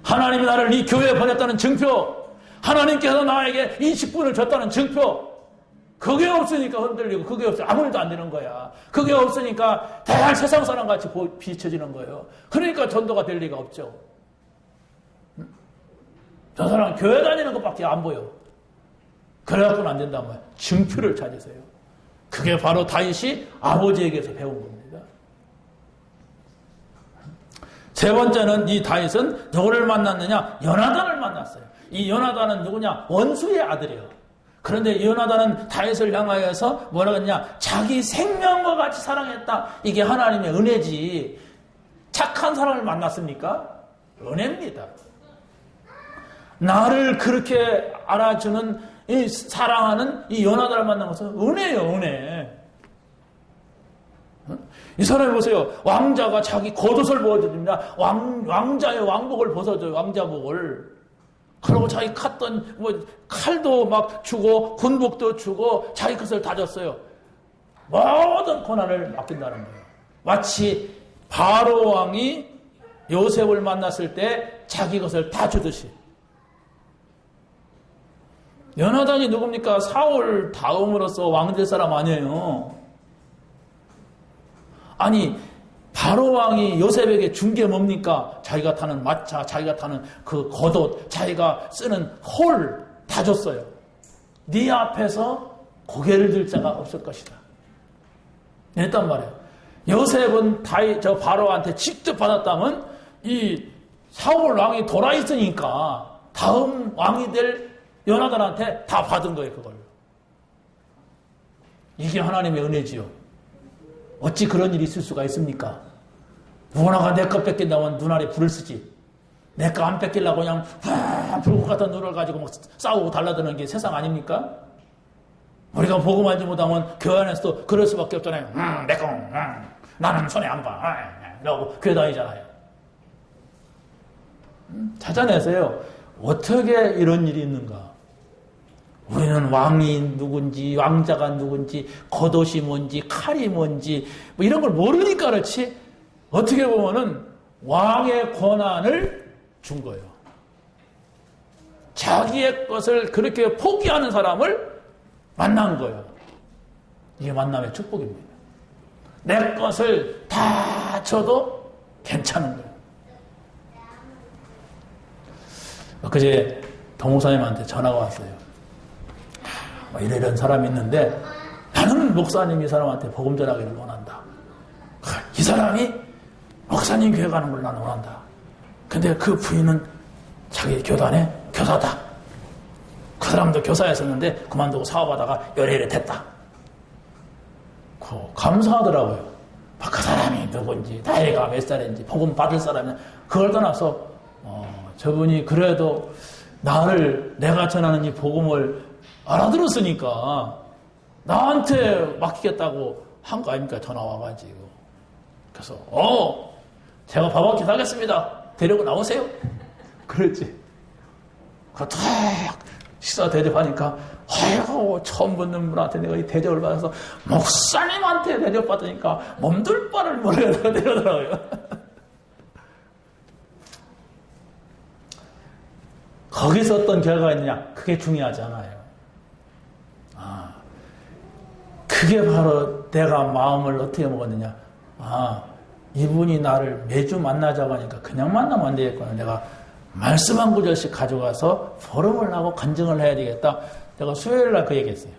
하나님이 나를 이 교회에 보냈다는 증표, 하나님께서 나에게 이 직분을 줬다는 증표. 그게 없으니까 흔들리고 그게 없으니까 아무 일도 안 되는 거야. 그게 없으니까 대한 세상 사람같이 비춰지는 거예요. 그러니까 전도가 될 리가 없죠. 저 사람은 교회 다니는 것밖에 안 보여. 그래갖고는 안 된단 말이에요. 증표를 찾으세요. 그게 바로 다윗이 아버지에게서 배운 겁니다. 세 번째는 이 다윗은 누구를 만났느냐? 요나단을 만났어요. 이 요나단은 누구냐? 원수의 아들이에요. 그런데 이 요나단은 다윗을 향하여서 뭐라고 했냐? 자기 생명과 같이 사랑했다. 이게 하나님의 은혜지. 착한 사람을 만났습니까? 은혜입니다. 나를 그렇게 알아주는 이 사랑하는 이 요나단을 만난 것은 은혜예요, 은혜. 이 사람이 보세요. 왕자가 자기 겉옷을 벗어줍니다. 왕자의 왕복을 벗어줘요, 왕자복을. 그리고 자기 칼도 막 주고, 군복도 주고, 자기 것을 다 줬어요. 모든 고난을 맡긴다는 거예요. 마치 바로 왕이 요셉을 만났을 때 자기 것을 다 주듯이. 요나단이 누굽니까? 사울 다음으로서 왕 될 사람 아니에요. 아니 바로 왕이 요셉에게 준 게 뭡니까? 자기가 타는 마차, 자기가 타는 그 겉옷, 자기가 쓰는 홀 다 줬어요. 네 앞에서 고개를 들 자가 없을 것이다. 이랬단 말이에요. 요셉은 저 바로한테 직접 받았다면 이 사울 왕이 돌아 있으니까 다음 왕이 될 요나단한테 다 받은 거예요, 그걸. 이게 하나님의 은혜지요. 어찌 그런 일이 있을 수가 있습니까? 누구나가 내 것 뺏긴다면 눈알에 불을 쓰지. 내 거 안 뺏기려고 그냥 불꽃 같은 눈을 가지고 막 싸우고 달라드는 게 세상 아닙니까? 우리가 보고 말지 못하면 교회 안에서도 그럴 수밖에 없잖아요. 내 거, 나는 손에 안 봐. 라고 교회 다니잖아요. 찾아내세요. 어떻게 이런 일이 있는가? 우리는 왕이 누군지, 왕자가 누군지, 겉옷이 뭔지, 칼이 뭔지, 뭐 이런 걸 모르니까 그렇지, 어떻게 보면은 왕의 권한을 준 거예요. 자기의 것을 그렇게 포기하는 사람을 만난 거예요. 이게 만남의 축복입니다. 내 것을 다 줘도 괜찮은 거예요. 그제 동목사님한테 전화가 왔어요. 뭐 이런 사람이 있는데 나는 목사님이 이 사람한테 복음 전하기를 원한다. 이 사람이 목사님 교회 가는 걸 나는 원한다. 근데 그 부인은 자기 교단의 교사다. 그 사람도 교사였었는데 그만두고 사업하다가 열애를 됐다. 감사하더라고요. 그 사람이 누군지, 나이가 몇 살인지, 복음 받을 사람이 그걸 떠나서 저분이 그래도 내가 전하는 이 복음을 알아들었으니까 나한테 맡기겠다고 한 거 아닙니까? 전화 와가지고. 그래서 제가 밥 한 끼 사겠습니다. 데리고 나오세요. 그랬지. 탁 식사 대접하니까 아이고 처음 듣는 분한테 내가 이 대접을 받아서 목사님한테 대접받으니까 몸둘 바를 모르겠다고 내려더라고요. 거기서 어떤 결과가 있느냐? 그게 중요하지 않아요. 그게 바로 내가 마음을 어떻게 먹었느냐? 이분이 나를 매주 만나자고 하니까 그냥 만나면 안 되겠구나. 내가 말씀 한 구절씩 가져가서 포럼을 하고 간증을 해야 되겠다. 제가 수요일 날 그 얘기했어요.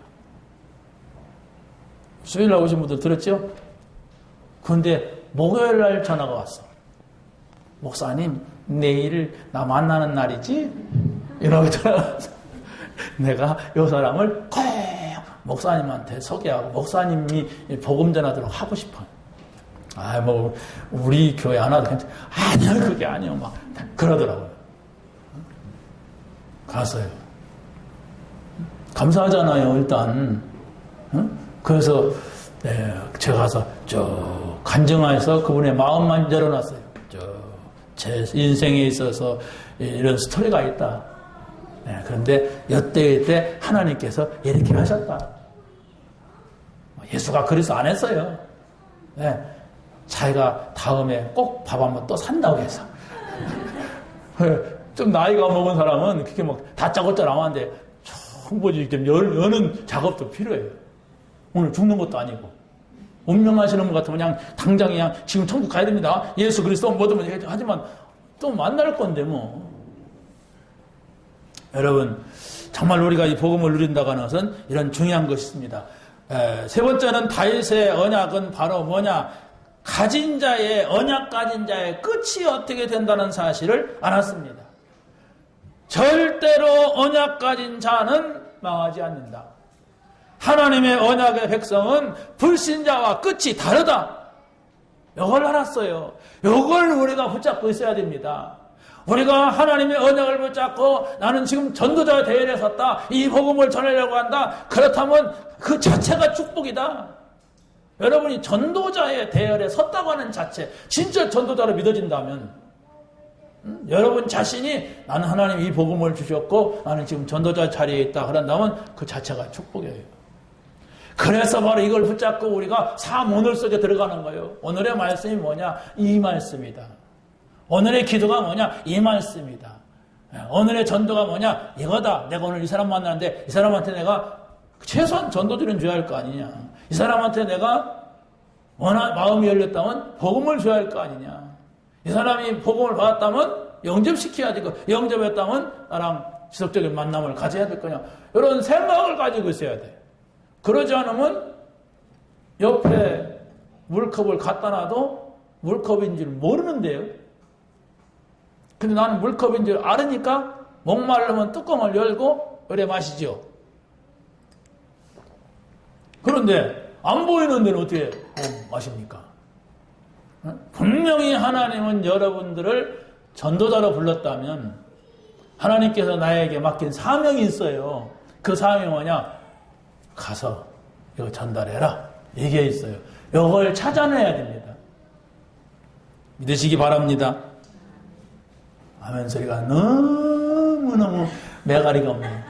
수요일 날 오신 분들 들었죠? 근데 목요일 날 전화가 왔어. 목사님, 내일 나 만나는 날이지? 이러고 전화가 왔어. 내가 이 사람을 꼭 목사님한테 소개하고 목사님이 복음 전하도록 하고 싶어요. 우리 교회 안 와도 괜찮아. 아니요, 그게 아니요. 막 그러더라고요. 갔어요. 감사하잖아요, 일단. 그래서 제가 가서 간증해서 그분의 마음만 열어놨어요. 제 인생에 있어서 이런 스토리가 있다. 그런데 이때 하나님께서 이렇게 하셨다. 예수가 그래서 안 했어요. 자기가 다음에 꼭 밥 한번 또 산다고 해서. 좀 나이가 먹은 사람은 그렇게 막 다짜고짜 나왔는데 충분히 이렇게 여는 작업도 필요해요. 오늘 죽는 것도 아니고. 운명하시는 분 같으면 그냥 당장 그냥 지금 천국 가야 됩니다. 예수 그리스도 뭐든 하지만 또 만날 건데 뭐. 여러분 정말 우리가 이 복음을 누린다고 하는 것은 이런 중요한 것이 있습니다. 세 번째는 다윗의 언약은 바로 뭐냐? 가진 자의 언약 가진 자의 끝이 어떻게 된다는 사실을 알았습니다. 절대로 언약 가진 자는 망하지 않는다. 하나님의 언약의 백성은 불신자와 끝이 다르다. 이걸 알았어요. 이걸 우리가 붙잡고 있어야 됩니다. 우리가 하나님의 언약을 붙잡고 나는 지금 전도자 대열에 섰다. 이 복음을 전하려고 한다. 그렇다면 그 자체가 축복이다. 여러분이 전도자의 대열에 섰다고 하는 자체, 진짜 전도자로 믿어진다면 여러분 자신이 나는 하나님 이 복음을 주셨고 나는 지금 전도자 자리에 있다 그런다면 그 자체가 축복이에요. 그래서 바로 이걸 붙잡고 우리가 삶 오늘 속에 들어가는 거예요. 오늘의 말씀이 뭐냐? 이 말씀이다. 오늘의 기도가 뭐냐? 이 말씀이다. 오늘의 전도가 뭐냐? 이거다. 내가 오늘 이 사람 만나는데 이 사람한테 내가 최소한 전도들은 줘야 할 거 아니냐. 이 사람한테 내가 마음이 열렸다면 복음을 줘야 할 거 아니냐. 이 사람이 복음을 받았다면 영접시켜야 되고 영접했다면 나랑 지속적인 만남을 가져야 될 거냐. 이런 생각을 가지고 있어야 돼. 그러지 않으면 옆에 물컵을 갖다 놔도 물컵인 줄 모르는데요. 근데 나는 물컵인 줄 알으니까 목마르면 뚜껑을 열고 그래 마시죠. 그런데 안 보이는 데는 어떻게 마십니까? 분명히 하나님은 여러분들을 전도자로 불렀다면 하나님께서 나에게 맡긴 사명이 있어요. 그 사명이 뭐냐? 가서 이거 전달해라. 이게 있어요. 이걸 찾아내야 됩니다. 믿으시기 바랍니다. 아멘 소리가 너무너무 매가리가 없네요.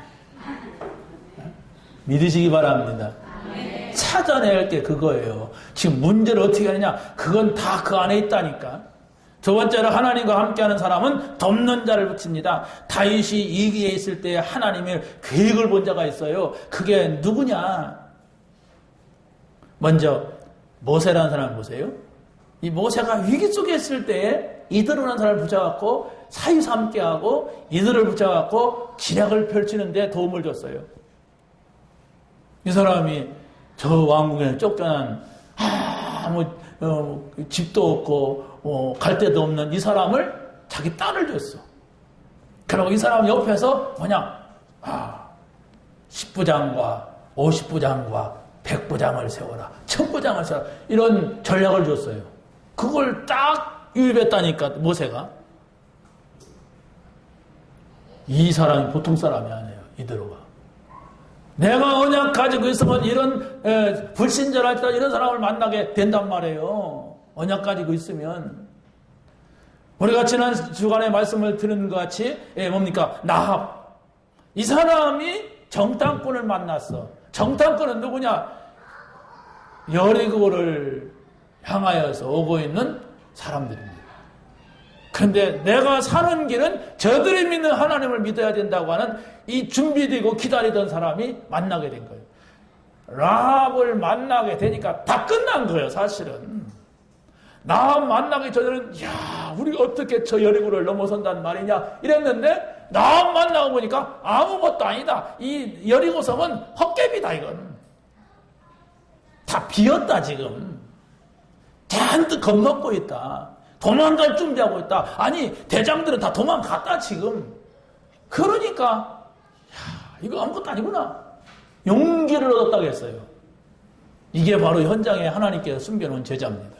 믿으시기 바랍니다. 찾아내야 할 게 그거예요. 지금 문제를 어떻게 하느냐? 그건 다 그 안에 있다니까. 두 번째로 하나님과 함께하는 사람은 돕는 자를 붙입니다. 다윗이 이기에 있을 때 하나님의 계획을 본 자가 있어요. 그게 누구냐? 먼저 모세라는 사람을 보세요. 이 모세가 위기 속에 있을 때에 이드로라는 사람을 붙여갖고 사이서 함께하고 이들을 붙잡고 지략을 펼치는데 도움을 줬어요. 이 사람이 저 왕궁에 쫓겨난 집도 없고 갈 데도 없는 이 사람을 자기 딸을 줬어. 그리고 이 사람 옆에서 10부장과 50부장과 100부장을 세워라. 1000부장을 세워라. 이런 전략을 줬어요. 그걸 딱 유입했다니까 모세가. 이 사람이 보통 사람이 아니에요. 이대로가. 내가 언약 가지고 있으면 이런 불신자랄 때 이런 사람을 만나게 된단 말이에요. 언약 가지고 있으면. 우리가 지난 주간에 말씀을 드린 것 같이 뭡니까? 나합. 이 사람이 정탐꾼을 만났어. 정탐꾼은 누구냐? 여리고를 향하여서 오고 있는 사람들입니다. 그런데 내가 사는 길은 저들이 믿는 하나님을 믿어야 된다고 하는 이 준비되고 기다리던 사람이 만나게 된 거예요. 라합을 만나게 되니까 다 끝난 거예요, 사실은. 나합 만나기 전에는 우리가 어떻게 저 여리고를 넘어선단 말이냐 이랬는데 나합 만나고 보니까 아무것도 아니다. 이 여리고 섬은 헛개비다. 이건 다 비었다. 지금 잔뜩 겁먹고 있다. 도망갈 준비하고 있다. 아니 대장들은 다 도망갔다 지금. 그러니까 이거 아무것도 아니구나. 용기를 얻었다고 했어요. 이게 바로 현장에 하나님께서 숨겨놓은 제자입니다.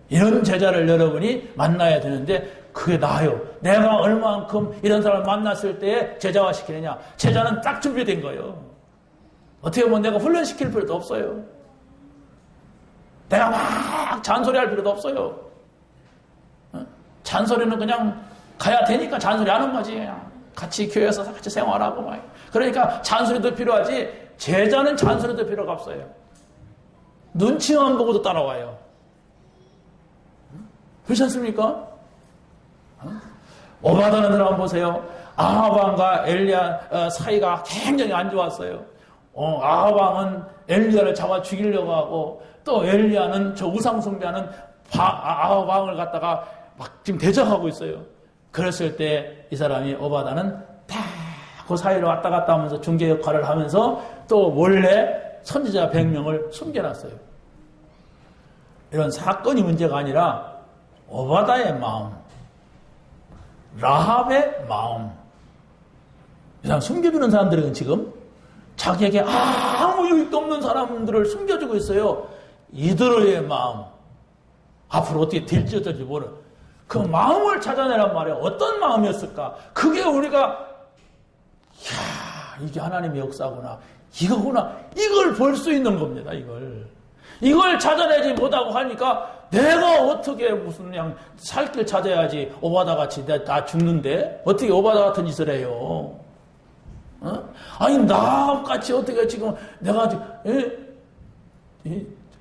이런 제자를 여러분이 만나야 되는데 그게 나아요. 내가 얼마만큼 이런 사람을 만났을 때 제자화 시키느냐. 제자는 딱 준비된 거예요. 어떻게 보면 내가 훈련시킬 필요도 없어요. 내가 막 잔소리할 필요도 없어요. 잔소리는 그냥 가야 되니까 잔소리 하는 거지. 그냥 같이 교회에서 같이 생활하고 막. 그러니까 잔소리도 필요하지. 제자는 잔소리도 필요가 없어요. 눈치만 보고도 따라와요. 그렇지 않습니까? 오바다는 사람 보세요. 아하방과 엘리야 사이가 굉장히 안 좋았어요. 아하방은 엘리야를 잡아 죽이려고 하고 또 엘리야는 저 우상 숭배하는 아하방을 갖다가 막 지금 대적하고 있어요. 그랬을 때 이 사람이 오바다는 다 그 사이를 왔다 갔다 하면서 중개 역할을 하면서 또 몰래 선지자 100명을 숨겨놨어요. 이런 사건이 문제가 아니라 오바다의 마음, 라합의 마음. 이 사람 숨겨주는 사람들은 지금 자기에게 아무 유익도 없는 사람들을 숨겨주고 있어요. 이들의 마음. 앞으로 어떻게 될지 어떨지 모르는 그 마음을 찾아내란 말이에요. 어떤 마음이었을까? 그게 우리가 이게 하나님의 역사구나. 이거구나. 이걸 볼 수 있는 겁니다. 이걸 찾아내지 못하고 하니까 내가 어떻게 무슨 그냥 살 길 찾아야지. 오바다 같이 다 죽는데 어떻게 오바다 같은 짓을 해요? 아니 나같이 어떻게 지금 내가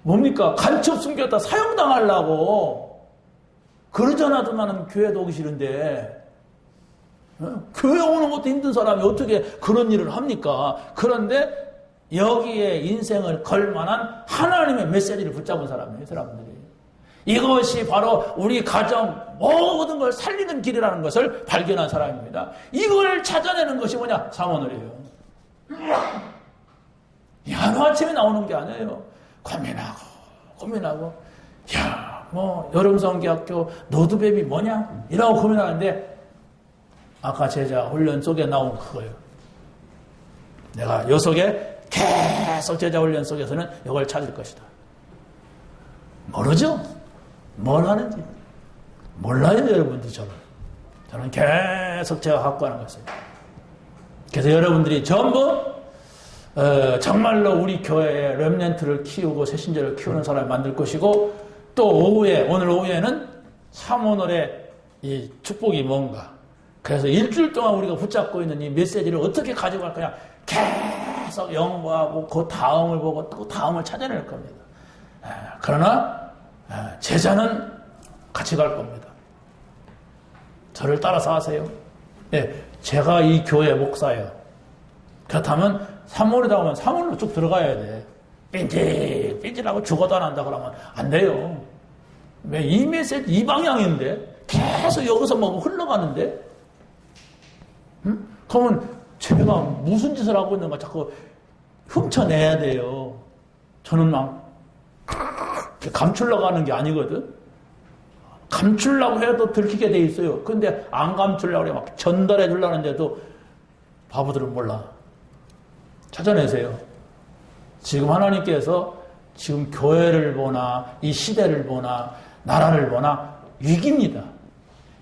뭡니까? 간첩 숨겼다 사형당하려고 그러잖아도 나는 교회도 오기 싫은데 교회 오는 것도 힘든 사람이 어떻게 그런 일을 합니까? 그런데 여기에 인생을 걸 만한 하나님의 메시지를 붙잡은 사람이에요, 사람들이. 이것이 바로 우리 가정 모든 걸 살리는 길이라는 것을 발견한 사람입니다. 이걸 찾아내는 것이 뭐냐? 잠언이에요. 하루아침에 나오는 게 아니에요. 고민하고 여름성기학교 노드뱀이 뭐냐? 이라고 고민하는데 아까 제자 훈련 속에 나온 그거예요. 내가 요 속에 계속 제자 훈련 속에서는 이걸 찾을 것이다. 모르죠? 뭘 하는지. 몰라요, 여러분들 저는 계속 제가 갖고 하는 것이에요. 그래서 여러분들이 전부 정말로 우리 교회에 렘넌트를 키우고 새신자를 키우는 사람을 만들 것이고 또 오늘 오후에는 사모널의 이 축복이 뭔가. 그래서 일주일 동안 우리가 붙잡고 있는 이 메시지를 어떻게 가져갈 거냐. 계속 연구하고 그 다음을 보고 또 다음을 찾아낼 겁니다. 그러나 제자는 같이 갈 겁니다. 저를 따라서 하세요. 제가 이 교회 목사예요. 그렇다면 사모리다 보면 사모리로 쭉 들어가야 돼. 삐질삐질하고 죽어도 안 한다 그러면 안 돼요. 왜 이 메시지 이 방향인데 계속 여기서 뭐 흘러가는데? 응? 그러면 제가 무슨 짓을 하고 있는가 자꾸 훔쳐내야 돼요. 저는 막 감추려고 하는 게 아니거든. 감추려고 해도 들키게 돼 있어요. 근데 안 감추려고 해 막 전달해 주려는데도 바보들은 몰라. 찾아내세요. 지금 하나님께서 지금 교회를 보나 이 시대를 보나 나라를 보나 위기입니다.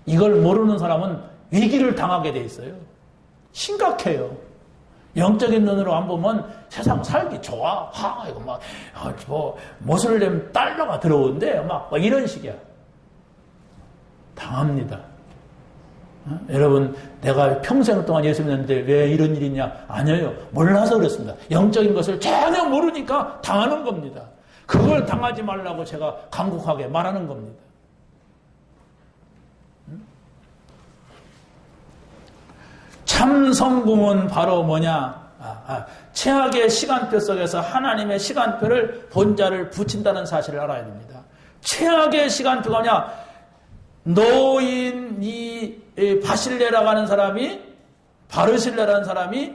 이걸 모르는 사람은 위기를 당하게 돼 있어요. 심각해요. 영적인 눈으로 안 보면 세상 살기 좋아. 이거 막, 모슬렘 달러가 들어오는데 막 이런 식이야. 당합니다. 여러분, 내가 평생 동안 예수 믿는데 왜 이런 일이 있냐? 아니에요. 몰라서 그렇습니다. 영적인 것을 전혀 모르니까 당하는 겁니다. 그걸 당하지 말라고 제가 간곡하게 말하는 겁니다. 참 성공은 바로 뭐냐? 최악의 시간표 속에서 하나님의 시간표를 본자를 붙인다는 사실을 알아야 됩니다. 최악의 시간표가 뭐냐? 노인 이 바실레라고 하는 사람이 바르실레라는 사람이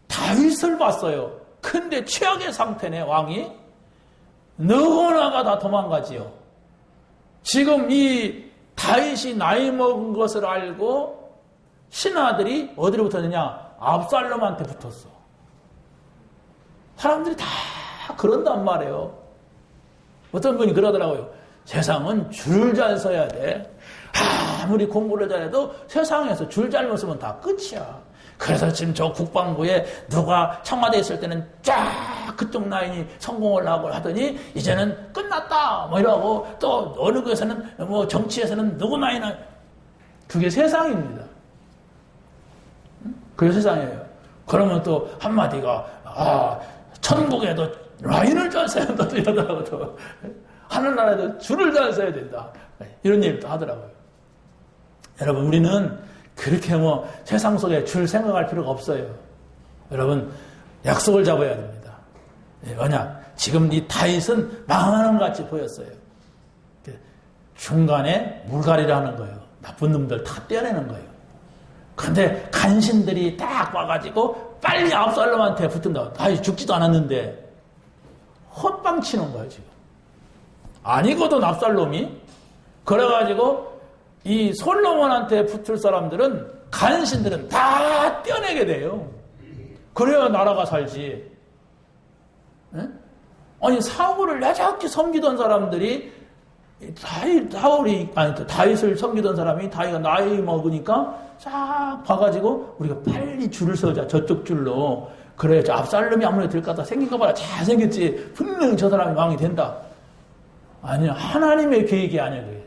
다윗을 봤어요. 근데 최악의 상태네. 왕이 너무나가 다 도망가지요. 지금 이 다윗이 나이 먹은 것을 알고 신하들이 어디로 붙었느냐? 압살롬한테 붙었어. 사람들이 다 그런단 말이에요. 어떤 분이 그러더라고요. 세상은 줄 잘 서야 돼. 아무리 공부를 잘해도 세상에서 줄 잘못 쓰면 다 끝이야. 그래서 지금 저 국방부에 누가 청와대에 있을 때는 쫙 그쪽 라인이 성공을 하고 하더니 이제는 끝났다 뭐 이러고 또 어느 곳에서는 뭐 정치에서는 누구 나이나 그게 세상입니다. 그게 세상이에요. 그러면 또 한마디가 천국에도 라인을 잘 써야 된다 또 이러더라고. 또 하늘나라에도 줄을 잘 써야 된다 이런 얘기를 또 하더라고요. 여러분, 우리는 그렇게 뭐 세상 속에 줄 생각할 필요가 없어요. 여러분, 약속을 잡아야 됩니다. 왜냐? 지금 이 다윗은 망하는 것 같이 보였어요. 중간에 물갈이를 하는 거예요. 나쁜 놈들 다 떼어내는 거예요. 근데 간신들이 딱 와가지고 빨리 압살롬한테 붙은다. 다윗 죽지도 않았는데 헛방 치는 거예요, 지금. 아니거든, 압살롬이. 그래가지고 이 솔로몬한테 붙을 사람들은 간신들은 다 떼어내게 돼요. 그래야 나라가 살지. 에? 아니 사울을 여자끼 섬기던 사람들이 다윗을 섬기던 사람이 다윗가 나이 먹으니까 쫙 봐가지고 우리가 빨리 줄을 서자 저쪽 줄로. 그래 저 압살롬이 아무래도 될 것 같다. 생긴 거 봐라 잘생겼지. 분명히 저 사람이 왕이 된다. 아니요, 하나님의 계획이 아니에요. 그게.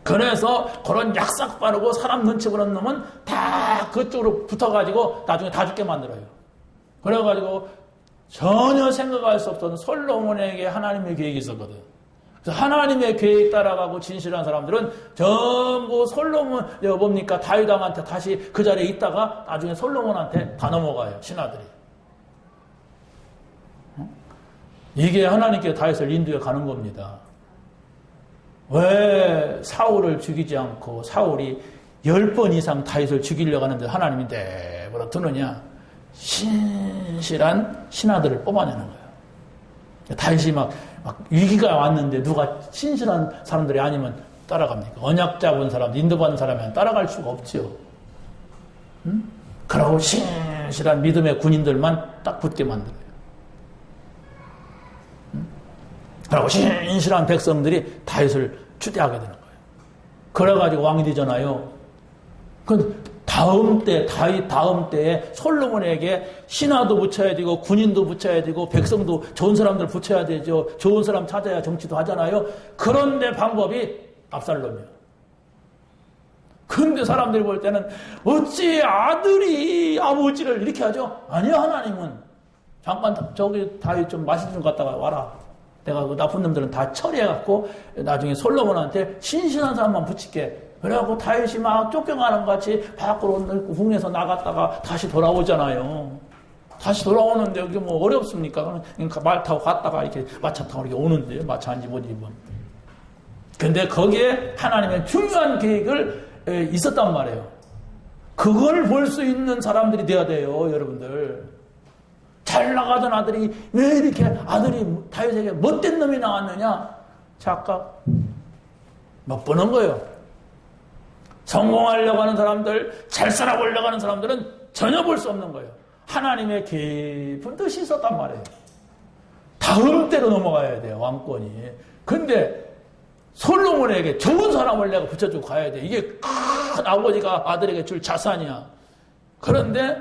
그래서 그런 약삭 빠르고 사람 눈치 보는 놈은 다 그쪽으로 붙어가지고 나중에 다 죽게 만들어요. 그래가지고 전혀 생각할 수 없던 솔로몬에게 하나님의 계획이 있었거든. 그래서 하나님의 계획 따라가고 진실한 사람들은 전부 솔로몬 뭡니까 다윗 왕한테 다시 그 자리에 있다가 나중에 솔로몬한테 다 넘어가요. 신하들이. 이게 하나님께 다윗을 인도해 가는 겁니다. 왜 사울을 죽이지 않고 사울이 10번 이상 다윗을 죽이려고 하는데 하나님이 내버려 두느냐? 신실한 신하들을 뽑아내는 거예요. 다윗이 막 위기가 왔는데 누가 신실한 사람들이 아니면 따라갑니까? 언약 잡은 사람, 인도받은 사람은 따라갈 수가 없죠. 응? 그러고 신실한 믿음의 군인들만 딱 붙게 만들어요. 그리고 신실한 백성들이 다윗을 추대하게 되는 거예요. 그래가지고 왕이 되잖아요. 그 다윗 다음 때에 솔로몬에게 신하도 붙여야 되고 군인도 붙여야 되고 백성도 좋은 사람들 붙여야 되죠. 좋은 사람 찾아야 정치도 하잖아요. 그런데 방법이 압살롬이에요. 근데 사람들이 볼 때는 어찌 아들이 아버지를 이렇게 하죠? 아니요, 하나님은 잠깐 저기 다윗 좀 맛있는 좀 갖다가 와라. 내가 그 나쁜 놈들은 다 처리해갖고 나중에 솔로몬한테 신실한 사람만 붙일게. 그래갖고 다윗이 막 쫓겨가는 것 같이 밖으로 궁에서 나갔다가 다시 돌아오잖아요. 다시 돌아오는데 여기 뭐 어렵습니까? 그러니까 말 타고 갔다가 이렇게 마차 타고 이렇게 오는데 마차 한지 뭐지 뭐. 근데 거기에 하나님의 중요한 계획을 있었단 말이에요. 그걸 볼 수 있는 사람들이 돼야 돼요, 여러분들. 잘 나가던 아들이 왜 이렇게 아들이 다윗에게 못된 놈이 나왔느냐? 착각. 못 보는 거예요. 성공하려고 하는 사람들, 잘 살아보려고 하는 사람들은 전혀 볼 수 없는 거예요. 하나님의 깊은 뜻이 있었단 말이에요. 다음 때로 넘어가야 돼요, 왕권이. 근데 솔로몬에게 좋은 사람을 내가 붙여주고 가야 돼. 이게 큰 아버지가 아들에게 줄 자산이야. 그런데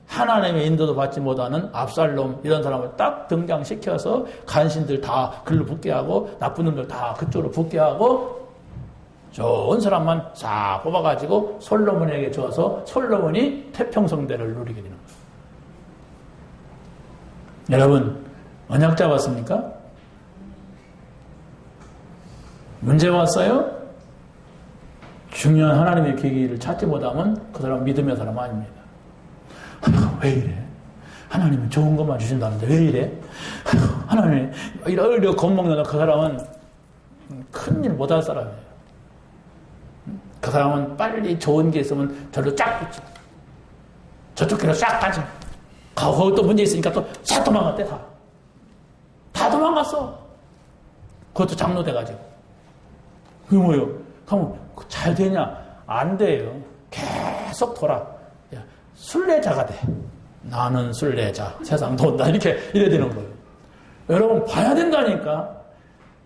하나님의 인도도 받지 못하는 압살롬 이런 사람을 딱 등장시켜서 간신들 다 글로 붙게 하고 나쁜 놈들 다 그쪽으로 붙게 하고 좋은 사람만 싹 뽑아가지고 솔로몬에게 줘서 솔로몬이 태평성대를 누리게 되는 거예요. 여러분, 언약 잡았습니까? 문제 왔어요? 중요한 하나님의 계기를 찾지 못하면 그 사람은 믿음의 사람 아닙니다. 왜 이래? 하나님은 좋은 것만 주신다는데 왜 이래? 하나님 이러려고 겁먹는 그 사람은 큰일 못할 사람이에요. 그 사람은 빨리 좋은 게 있으면 저를 쫙 붙여. 저쪽 길로 싹 가죠. 거기 또 문제 있으니까 또 싹 도망갔대, 다. 다 도망갔어. 그것도 장로 돼가지고. 그게 뭐예요? 그러면 잘 되냐? 안 돼요. 계속 돌아. 야, 순례자가 돼. 나는 순례자. 세상 돈다. 이래야 되는 거예요. 여러분, 봐야 된다니까.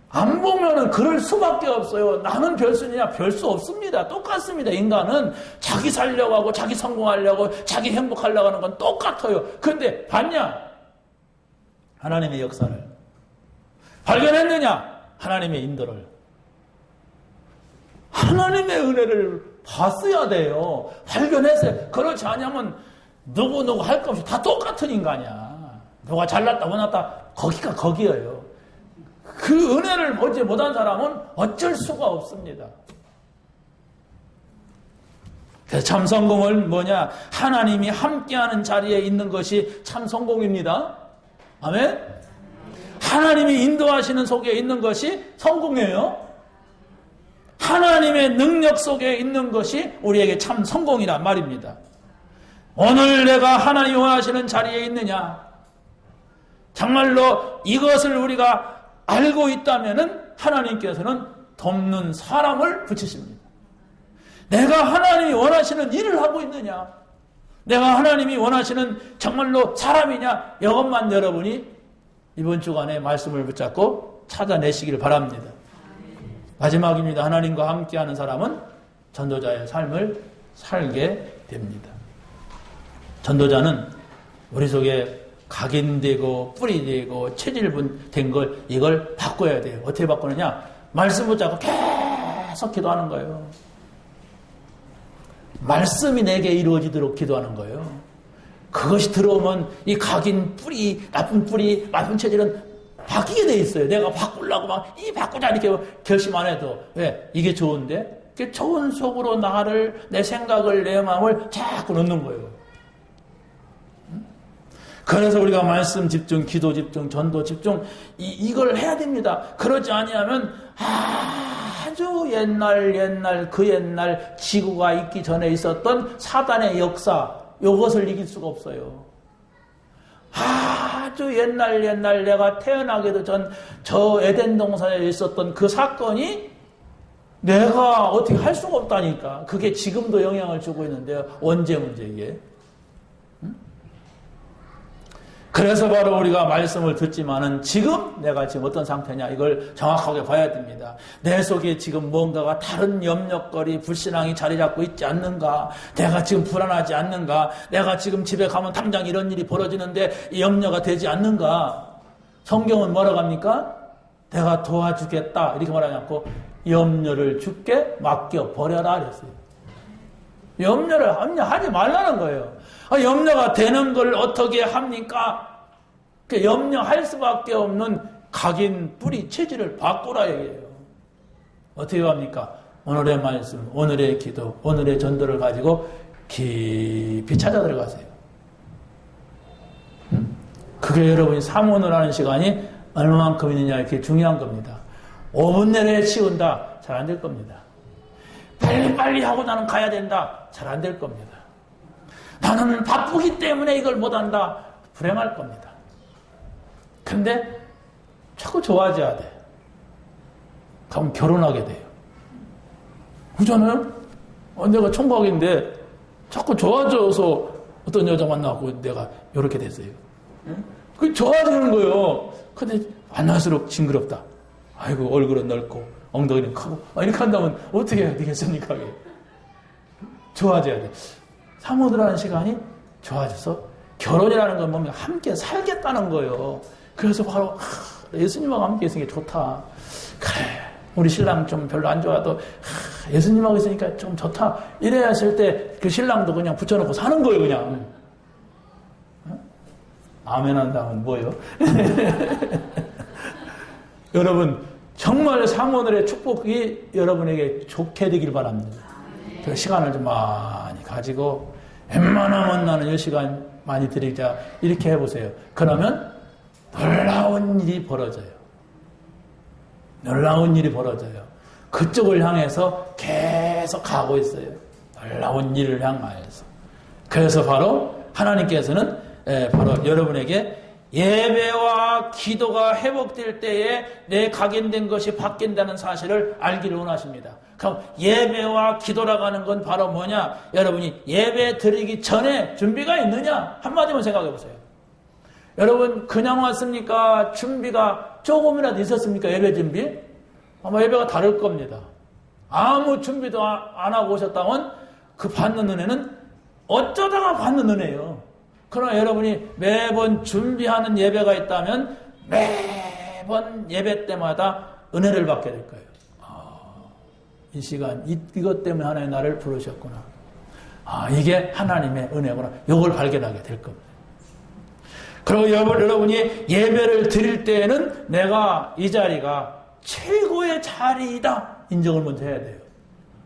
안 보면은 그럴 수밖에 없어요. 나는 별수냐? 별 수 없습니다. 똑같습니다. 인간은 자기 살려고 하고, 자기 성공하려고, 자기 행복하려고 하는 건 똑같아요. 근데 봤냐? 하나님의 역사를. 발견했느냐? 하나님의 인도를. 하나님의 은혜를 봤어야 돼요. 발견했어요. 그렇지 않으면 누구 할 것 없이 다 똑같은 인간이야. 누가 잘났다 못났다 거기가 거기예요. 그 은혜를 보지 못한 사람은 어쩔 수가 없습니다. 그래서 참 성공은 뭐냐? 하나님이 함께하는 자리에 있는 것이 참 성공입니다. 아멘? 하나님이 인도하시는 속에 있는 것이 성공이에요. 하나님의 능력 속에 있는 것이 우리에게 참 성공이란 말입니다. 오늘 내가 하나님이 원하시는 자리에 있느냐? 정말로 이것을 우리가 알고 있다면은 하나님께서는 돕는 사람을 붙이십니다. 내가 하나님이 원하시는 일을 하고 있느냐? 내가 하나님이 원하시는 정말로 사람이냐? 이것만 여러분이 이번 주간에 말씀을 붙잡고 찾아내시기를 바랍니다. 마지막입니다. 하나님과 함께하는 사람은 전도자의 삶을 살게 됩니다. 전도자는 우리 속에 각인되고 뿌리되고 체질된 걸 이걸 바꿔야 돼요. 어떻게 바꾸느냐? 말씀 붙잡고 계속 기도하는 거예요. 말씀이 내게 이루어지도록 기도하는 거예요. 그것이 들어오면 이 각인 뿌리, 나쁜 체질은 바뀌게 돼 있어요. 내가 바꾸려고 이 바꾸자 이렇게 결심 안 해도. 왜? 이게 좋은데? 좋은 속으로 내 생각을, 내 마음을 자꾸 넣는 거예요. 그래서 우리가 말씀 집중, 기도 집중, 전도 집중, 이걸 해야 됩니다. 그러지 아니하면 아주 옛날 지구가 있기 전에 있었던 사단의 역사, 이것을 이길 수가 없어요. 아주 옛날 내가 태어나기도 전 저 에덴 동산에 있었던 그 사건이 내가 어떻게 할 수가 없다니까. 그게 지금도 영향을 주고 있는데요. 언제 문제 이게. 그래서 바로 우리가 말씀을 듣지만은 지금 내가 지금 어떤 상태냐 이걸 정확하게 봐야 됩니다. 내 속에 지금 뭔가가 다른 염려거리, 불신앙이 자리 잡고 있지 않는가? 내가 지금 불안하지 않는가? 내가 지금 집에 가면 당장 이런 일이 벌어지는데 염려가 되지 않는가? 성경은 뭐라고 합니까? 내가 도와주겠다 이렇게 말하지 않고 염려를 주께 맡겨버려라 그랬어요. 염려를 하지 말라는 거예요. 염려가 되는 걸 어떻게 합니까? 염려할 수밖에 없는 각인 뿌리 체질을 바꾸라 얘기해요. 어떻게 합니까? 오늘의 말씀, 오늘의 기도, 오늘의 전도를 가지고 깊이 찾아 들어가세요. 그게 여러분이 사모를 하는 시간이 얼마만큼 있느냐 이렇게 중요한 겁니다. 5분 내내 치운다. 잘 안 될 겁니다. 빨리빨리 하고 나는 가야 된다. 잘 안 될 겁니다. 나는 바쁘기 때문에 이걸 못한다. 불행할 겁니다. 근데 자꾸 좋아져야 돼. 그럼 결혼하게 돼요. 그잖아요? 내가 총각인데 자꾸 좋아져서 어떤 여자 만나고 내가 이렇게 됐어요. 그게 좋아지는 거예요. 근데 만날수록 징그럽다. 아이고, 얼굴은 넓고 엉덩이는 크고 이렇게 한다면 어떻게 해야 되겠습니까? 좋아져야 돼. 사모들하는 시간이 좋아져서 결혼이라는 건 뭐냐면 함께 살겠다는 거예요. 그래서 바로 예수님하고 함께 있으니까 좋다. 그래, 우리 신랑 좀 별로 안 좋아도 예수님하고 있으니까 좀 좋다. 이래야 했을 때 그 신랑도 그냥 붙여놓고 사는 거예요, 그냥. 아멘 한다면 뭐예요? 여러분, 정말 사모들의 축복이 여러분에게 좋게 되길 바랍니다. 그 시간을 좀 많이 가지고 웬만하면 나는 10시간 많이 드리자 이렇게 해보세요. 그러면 놀라운 일이 벌어져요. 놀라운 일이 벌어져요. 그쪽을 향해서 계속 가고 있어요. 놀라운 일을 향하여서. 그래서 바로 하나님께서는 바로 여러분에게 예배와 기도가 회복될 때에 내 각인된 것이 바뀐다는 사실을 알기를 원하십니다. 그럼 예배와 기도라고 하는 건 바로 뭐냐? 여러분이 예배 드리기 전에 준비가 있느냐? 한마디만 생각해 보세요. 여러분 그냥 왔습니까? 준비가 조금이라도 있었습니까? 예배 준비? 아마 예배가 다를 겁니다. 아무 준비도 안 하고 오셨다면 그 받는 은혜는 어쩌다가 받는 은혜예요. 그러나 여러분이 매번 준비하는 예배가 있다면 매번 예배 때마다 은혜를 받게 될 거예요. 이 시간 이것 때문에 하나님 나를 부르셨구나. 이게 하나님의 은혜구나. 이걸 발견하게 될 겁니다. 그리고 여러분이 예배를 드릴 때에는 내가 이 자리가 최고의 자리이다 인정을 먼저 해야 돼요.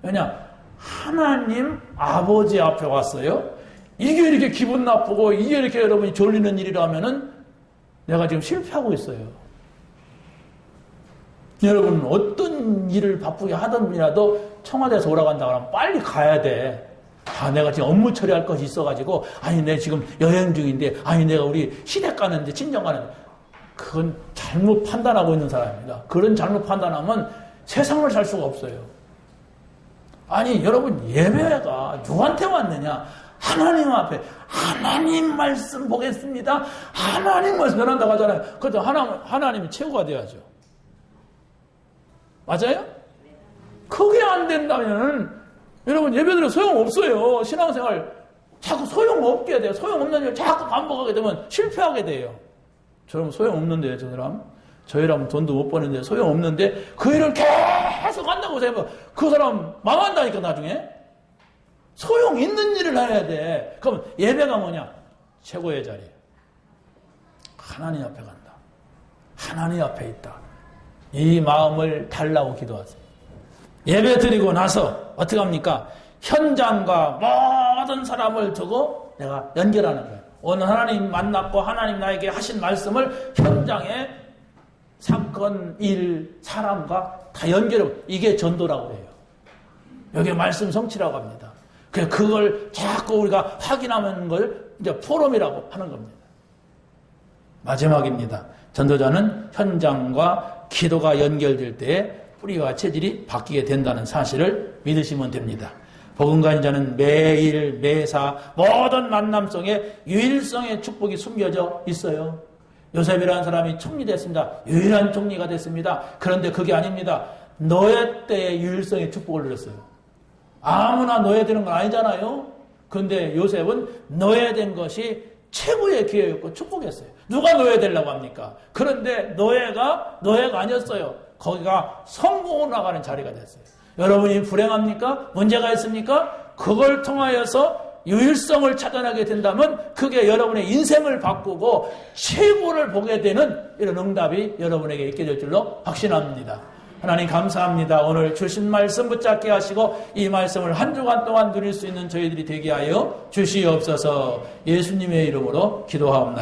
왜냐? 하나님 아버지 앞에 왔어요. 이게 이렇게 기분 나쁘고 이게 이렇게 여러분이 졸리는 일이라면은 내가 지금 실패하고 있어요. 여러분 어떤 일을 바쁘게 하던 분이라도 청와대에서 오라간다 그러면 빨리 가야 돼. 내가 지금 업무 처리할 것이 있어가지고 내가 지금 여행 중인데 내가 우리 시댁 가는데 친정 가는데 그건 잘못 판단하고 있는 사람입니다. 그런 잘못 판단하면 세상을 살 수가 없어요. 여러분 예배가 누구한테 왔느냐? 하나님 앞에 하나님 말씀 보겠습니다. 하나님 말씀 전한다고 하잖아요. 그래도 하나님이 최고가 돼야죠. 맞아요? 그게 안 된다면 여러분 예배드려 소용없어요. 신앙생활 자꾸 소용없게 돼요. 소용없는 일 자꾸 반복하게 되면 실패하게 돼요. 저러면 소용없는데요. 저희라면 돈도 못 버는데 소용없는데 그 일을 계속 한다고 생각하면 그 사람 망한다니까 나중에. 소용 있는 일을 해야 돼. 그럼 예배가 뭐냐? 최고의 자리. 하나님 앞에 간다. 하나님 앞에 있다. 이 마음을 달라고 기도하세요. 예배 드리고 나서 어떻게 합니까? 현장과 모든 사람을 두고 내가 연결하는 거예요. 오늘 하나님 만났고 하나님 나에게 하신 말씀을 현장에 사건, 일, 사람과 다 연결하고 이게 전도라고 해요. 여기 말씀 성취라고 합니다. 그걸 자꾸 우리가 확인하는 걸 이제 포럼이라고 하는 겁니다. 마지막입니다. 전도자는 현장과 기도가 연결될 때에 뿌리와 체질이 바뀌게 된다는 사실을 믿으시면 됩니다. 복음가인 자는 매일 매사 모든 만남 속에 유일성의 축복이 숨겨져 있어요. 요셉이라는 사람이 총리 됐습니다. 유일한 총리가 됐습니다. 그런데 그게 아닙니다. 노예 때의 유일성의 축복을 누렸어요. 아무나 노예되는 건 아니잖아요. 그런데 요셉은 노예된 것이 최고의 기회였고 축복이었어요. 누가 노예되려고 합니까? 그런데 노예가 아니었어요. 거기가 성공으로 나가는 자리가 됐어요. 여러분이 불행합니까? 문제가 있습니까? 그걸 통하여서 유일성을 찾아내게 된다면 그게 여러분의 인생을 바꾸고 최고를 보게 되는 이런 응답이 여러분에게 있게 될 줄로 확신합니다. 하나님 감사합니다. 오늘 주신 말씀 붙잡게 하시고 이 말씀을 한 주간 동안 누릴 수 있는 저희들이 되게 하여 주시옵소서. 예수님의 이름으로 기도하옵나이다.